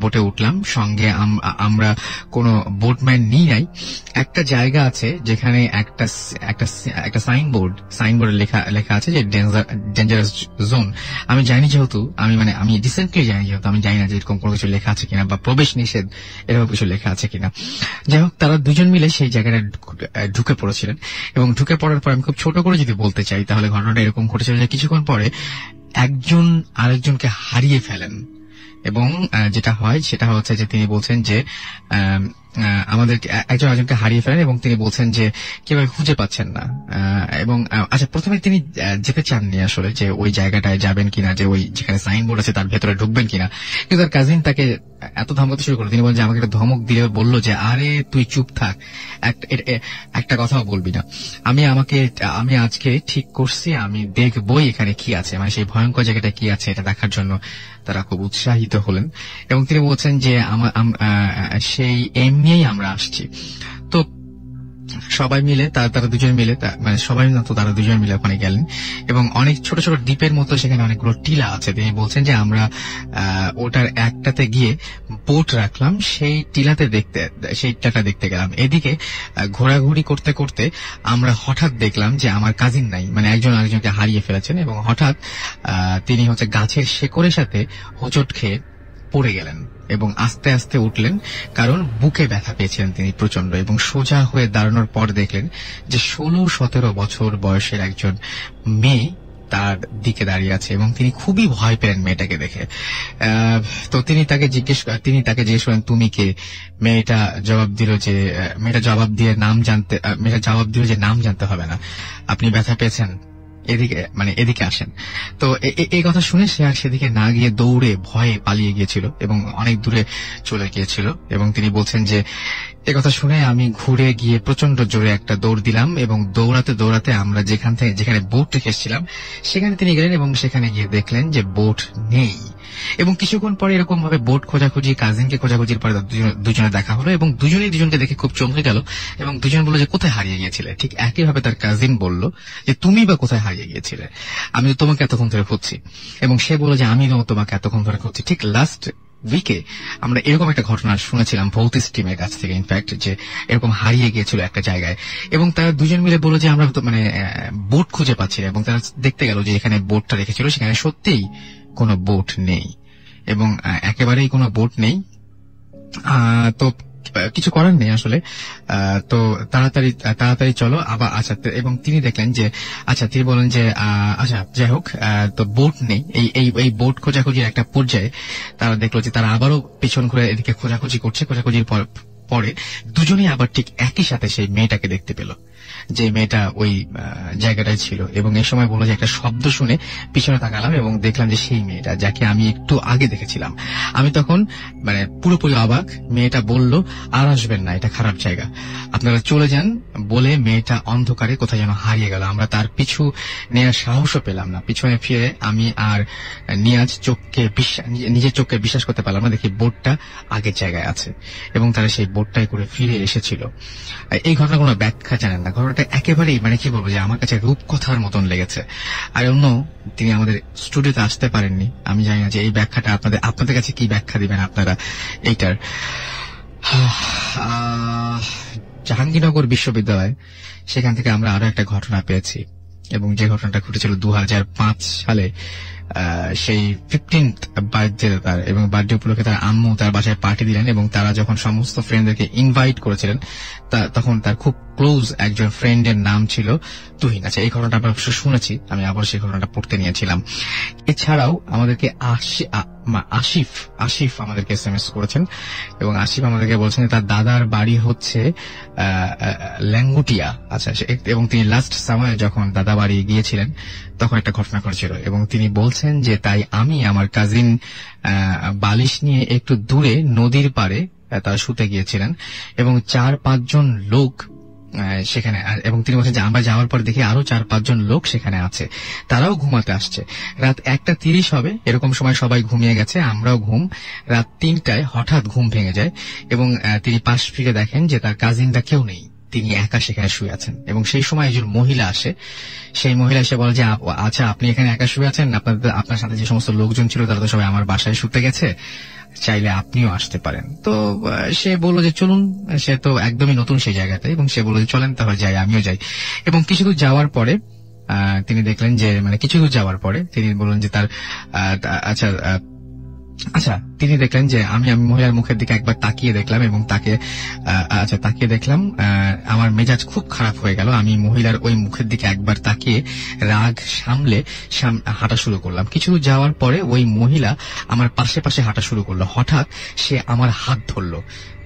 বোটে উঠলাম, সঙ্গে আমরা কোনো বোটম্যান নিই নাই। একটা জায়গা আছে যেখানে একটা সাইনবোর্ডে লেখা আছে যে ডেঞ্জারাস জোন। আমি জানি যেহেতু আমি রিসেন্টলি জানি যেহেতু আমি জানি না যে এরকম কোনো কিছু লেখা আছে কিনা বা প্রবেশ নিষেধ এরকম কিছু লেখা আছে কিনা। যাই হোক, তারা দুজন মিলে সেই জায়গাটা ঢুকে পড়েছিলেন। এবং ঢুকে পড়ার পর আমি খুব ছোট করে যদি বলতে চাই তাহলে ঘটনাটা এরকম ঘটেছিল যে কিছুক্ষণ পরে একজন আরেকজনকে হারিয়ে ফেলেন। এবং যেটা হয় সেটা হচ্ছে যে তিনি বলছেন যে আমাদের একজন আরেকজনকে হারিয়ে ফেলেন এবং তিনি বলছেন যে কেউ খুঁজে পাচ্ছেন না। এবং আচ্ছা, প্রথমে তিনি যেতে চাননি আসলে যে ওই জায়গাটায় যাবেন কিনা, যে ওই যেখানে সাইনবোর্ড আছে তার ভেতরে ঢুকবেন কিনা। কিন্তু তার কাজিন তাকে এত ধমকাতে শুরু করলো, তিনি বলেন যে আমাকে একটা ধমক দিয়ে বললো যে আরে তুই চুপ থাক, একটা কথাও বলবি না। আমি আজকে ঠিক করছি, আমি দেখবই এখানে কি আছে, মানে সেই ভয়ঙ্কর জায়গাটা কি আছে এটা দেখার জন্য তারা খুব উৎসাহিত হলেন। এবং তিনি বলছেন যে সেই এমনিই আমরা আসছি। তো সবাই মিলে তারা দুজন মিলে মানে সবাই না তো তারা দুজন মিলে ওখানে গেলেন এবং অনেক ছোট ছোট দ্বীপের মতো সেখানে অনেকগুলো টিলা আছে। তিনি বলছেন যে আমরা ওটার একটাতে গিয়ে বোট রাখলাম, সেই টিলাটা দেখতে গেলাম। এদিকে ঘোরাঘুরি করতে করতে আমরা হঠাৎ দেখলাম যে আমার কাজিন নাই, মানে একজন আরেকজনকে হারিয়ে ফেলেছেন। এবং হঠাৎ তিনি গাছের শেকড়ের সাথে হোঁচট খেয়ে পড়ে গেলেন এবং আস্তে আস্তে উঠলেন, কারণ বুকে ব্যথা পেয়েছিলেন তিনি প্রচন্ড। এবং সোজা হয়ে দাঁড়ানোর পর দেখলেন যে 16-17 বছর বয়সের একজন মেয়ে তার দিকে দাঁড়িয়ে আছে এবং তিনি খুবই ভয় পেলেন মেয়েটাকে দেখে। তো তিনি তাকে জিজ্ঞেস করেন তুমি কে? মেয়েটা জবাব দিল যে নাম জানতে হবে না, আপনি ব্যথা পেয়েছেন, এদিকে আসেন। তো এই কথা শুনে সে আর সেদিকে না গিয়ে দৌড়ে ভয়ে পালিয়ে গিয়েছিল এবং অনেক দূরে চলে গিয়েছিল। এবং তিনি বলছেন যে এ কথা শুনে আমি ঘুরে গিয়ে প্রচন্ড জোরে একটা দৌড় দিলাম এবং দৌড়াতে দৌড়াতে আমরা যেখানে বোট রেখে এসেছিলাম সেখানে তিনি গেলেন এবং সেখানে গিয়ে দেখলেন যে বোট নেই। এবং কিছুক্ষণ পরে এরকম ভাবে বোট খোঁজাখুঁজি, কাজিনকে খোঁজাখুঁজির পরে দুজনে দেখা হলো এবং দুজনকে দেখে খুব চমকে গেল এবং দুজন বলল যে কোথায় হারিয়ে গিয়েছিলে। ঠিক একইভাবে তার কাজিন বলল যে তুমি বা কোথায় হারিয়ে গিয়েছিলে, আমি তো তোমাকে এতক্ষণ ধরে খুঁজছি। এবং সে বলল যে আমি তোমাকে এতক্ষণ ধরে খুঁজছি। ঠিক লাস্ট উইকে আমরা এরকম একটা ঘটনা শুনেছিলাম ভৌতিক টিমের কাছ থেকে, ইনফ্যাক্ট, যে এরকম হারিয়ে গিয়েছিল একটা জায়গায় এবং তারা দুজন মিলে বলল যে আমরা বোট খুঁজে পাচ্ছি না। এবং তারা দেখতে গেল যে এখানে বোটটা রেখেছিল সেখানে সত্যিই কোনো বোট নেই এবং একেবারেই কোনো বোট নেই। তো কিছু করার নেই আসলে। তো তাড়াতাড়ি চলো আবার। আচ্ছা, এবং তিনি দেখলেন যে তিনি বলেন যে আচ্ছা যাই হোক, তো বোট নেই। এই বোট খোঁজাখুঁজির একটা পর্যায়ে তারা দেখলো যে তারা আবারও পিছন ঘুরে এদিকে খোঁজাখুঁজি করছে। খোঁজাখুঁজির পরে দুজনেই আবার ঠিক একই সাথে সেই মেয়েটাকে দেখতে পেল, যে মেয়েটা ওই জায়গাটায় ছিল। এবং এই সময় বললো যে একটা শব্দ শুনে পিছনে তাকালাম এবং দেখলাম যে সেই মেয়েটা যাকে আমি একটু আগে দেখেছিলাম। আমি তখন পুরোপুরি অবাক। মেয়েটা বলল আর আসবেন না, এটা খারাপ জায়গা, আপনারা চলে যান বলে মেয়েটা অন্ধকারে কোথায় যেন হারিয়ে গেল। আমরা তার পিছু নেওয়ার সাহসও পেলাম না। পিছনে ফিরে আমি আর নিয়াজ নিজের চোখকে বিশ্বাস করতে পারলাম না। দেখি বোটটা আগের জায়গায় আছে এবং তারা সেই বোটটাই করে ফিরে এসেছিল। এই ঘটনা কোনো ব্যাখ্যা জানেন না। ঘটনাটা একেবারেই কি বলবো যে আমার কাছে রূপকথার মতন লেগেছে। আর অন্য তিনি আমাদের স্টুডিওতে আসতে পারেননি। আমি জানি না যে এই ব্যাখ্যাটা আপনাদের কাছে কি ব্যাখ্যা দিবেন আপনারা এইটার। জাহাঙ্গীরনগর বিশ্ববিদ্যালয়, সেখান থেকে আমরা আরো একটা ঘটনা পেয়েছি এবং যে ঘটনাটা ঘটেছিল 2005 সালে। সেই 15th বার্থডে তার, এবং বার্থডে উপলক্ষে তার আম্মু তার বাসায় পার্টি দিলেন এবং তারা যখন সমস্ত ফ্রেন্ডদেরকে ইনভাইট করেছিলেন তখন তার খুব ক্লোজ একজন ফ্রেন্ডের নাম ছিল তুহিন। আচ্ছা, এই ঘটনাটা আমরা অবশ্য শুনেছি, আমি আবার সেই ঘটনাটা পড়তে নিয়েছিলাম। এছাড়াও আমাদেরকে আসিফ আমাদেরকে SMS করেছেন এবং আসিফ আমাদেরকে বলছেন তার দাদার বাড়ি হচ্ছে ল্যাঙ্গুটিয়া। আচ্ছা, এবং তিনি লাস্ট সময়ে যখন দাদা বাড়ি গিয়েছিলেন তখন একটা ঘটনা ঘটেছিল এবং তিনি বলছেন যে তাই আমি আমার কাজিন বালিশ নিয়ে একটু দূরে নদীর পাড়ে তারা শুতে গিয়েছিলেন এবং 4-5 জন লোক সেখানে, এবং তিনি বলছেন যে আমরা যাওয়ার পর দেখি আরো 4-5 জন লোক সেখানে আছে, তারাও ঘুমাতে আসছে। রাত 1:30 হবে, এরকম সময় সবাই ঘুমিয়ে গেছে, আমরাও রাত 3টায় হঠাৎ ঘুম ভেঙে যায় এবং তিনি পাশ ফিরে দেখেন যে তার কাজিনটা কেউ নেই তিনি একা সেখানে শুয়ে আছেন। এবং সেই সময় একজন মহিলা আসে, সেই মহিলা এসে বলে যে আচ্ছা আপনি এখানে একা শুয়ে আছেন, আপনার সাথে যে সমস্ত লোকজন ছিল তারা তো সবাই আমার বাসায় শুতে গেছে, চাইলে আপনিও আসতে পারেন। তো সে বলল যে চলুন, সে তো একদমই নতুন সেই জায়গাতে, এবং সে বলল যে চলেন তাহলে যাই, আমিও যাই। এবং কিছু দূর যাওয়ার পরে তিনি দেখলেন যে কিছু দূর যাওয়ার পরে তিনি বললেন যে তার আচ্ছা তিনি দেখলেন যে আমি মহিলার মুখের দিকে একবার তাকিয়ে দেখলাম, এবং তাকিয়ে দেখলাম আমার মেজাজ খুব খারাপ হয়ে গেল। আমি মহিলার ওই মুখের দিকে একবার তাকিয়ে রাগ সামলে হাঁটা শুরু করলাম। কিছু যাওয়ার পরে ওই মহিলা আমার পাশে পাশে হাঁটা শুরু করলো। হঠাৎ সে আমার হাত ধরলো,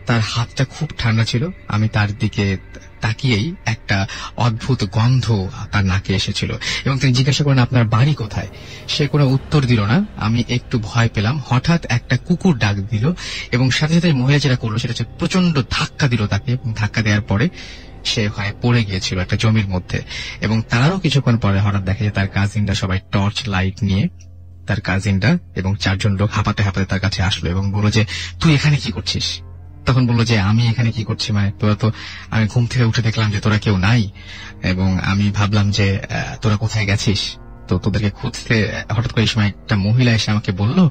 তার হাতটা খুব ঠান্ডা ছিল। আমি তার দিকে তাকিয়েই একটা অদ্ভুত গন্ধ তার নাকে এসেছিল, এবং তিনি জিজ্ঞাসা করেন আপনার বাড়ি কোথায়। সে কোনো উত্তর দিল না। আমি একটু ভয় পেলাম। হঠাৎ একটা কুকুর ডাক দিল, এবং সাথে সাথে মহিলা যেটা করলো সেটা হচ্ছে প্রচন্ড ধাক্কা দিল তাকে, এবং ধাক্কা দেওয়ার পরে সে ওখানে পড়ে গিয়েছিল একটা জমির মধ্যে। এবং তারও কিছুক্ষণ পরে হঠাৎ দেখা যায় তার কাজিনরা সবাই টর্চ লাইট নিয়ে, তার কাজিনরা এবং 4 জন লোক হাঁপাতে হাঁপাতে তার কাছে আসলো এবং বলল যে তুই এখানে কি করছিস। তখন বললো যে আমি এখানে কি করছি, তোরা তো, আমি ঘুম থেকে উঠে দেখলাম যে তোরা কেউ নাই, এবং আমি ভাবলাম যে তোরা কোথায় গেছিস, তো তোদেরকে খুঁজতে হঠাৎ করে এই সময় একটা মহিলা এসে আমাকে বললো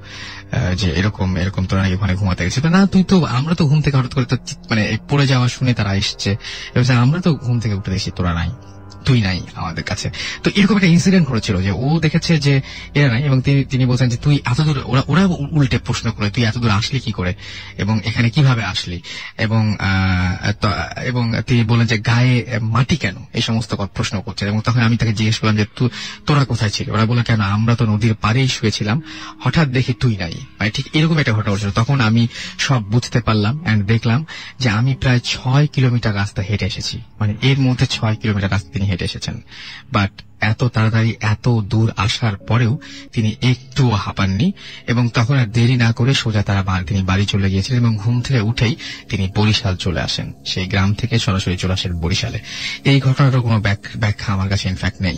যে এরকম এরকম তোরা নাকি ওখানে ঘুমাতে গেছিস। না তুই তো, আমরা তো ঘুম থেকে হঠাৎ করে তো পড়ে যাওয়া শুনে তারা এসছে, আমরা তো ঘুম থেকে উঠে দেখছি তোরা নাই, তুই নাই আমাদের কাছে। তো এরকম একটা ইনসিডেন্ট ঘটেছিল যে ও দেখেছে যে এরা নাই, এবং তিনি বলছেন যে তুই এতদূর, ওরা উল্টে প্রশ্ন করে তুই এতদূর আসলি কি করে এবং এখানে কিভাবে আসলি, এবং তিনি বললেন যে গায়ে মাটি কেন, এই সমস্ত প্রশ্ন করছে। এবং তখন আমি তাকে জিজ্ঞেস করলাম যে তোরা কোথায় ছিল। ওরা বললো কেন, আমরা তো নদীর পাড়েই শুয়েছিলাম, হঠাৎ দেখি তুই নাই। ঠিক এরকম একটা ঘটনা ঘটেছিল। তখন আমি সব বুঝতে পারলাম এন্ড দেখলাম যে আমি প্রায় 6 কিলোমিটার রাস্তা হেঁটে এসেছি, এর মধ্যে 6 কিলোমিটার রাস্তা তিনি হেঁটে এসেছেন। বাট এত তাড়াতাড়ি এত দূর আসার পরেও তিনি একটুও হাঁপাননি, এবং তখন আর দেরি না করে সোজা তিনি বাড়ি চলে গিয়েছিলেন, এবং ঘুম থেকে উঠেই তিনি বরিশাল চলে আসেন। সেই গ্রাম থেকে সরাসরি চলে আসেন বরিশালে। এই ঘটনাটার কোনো ব্যাখ্যা আমার কাছে ইনফ্যাক্ট নেই।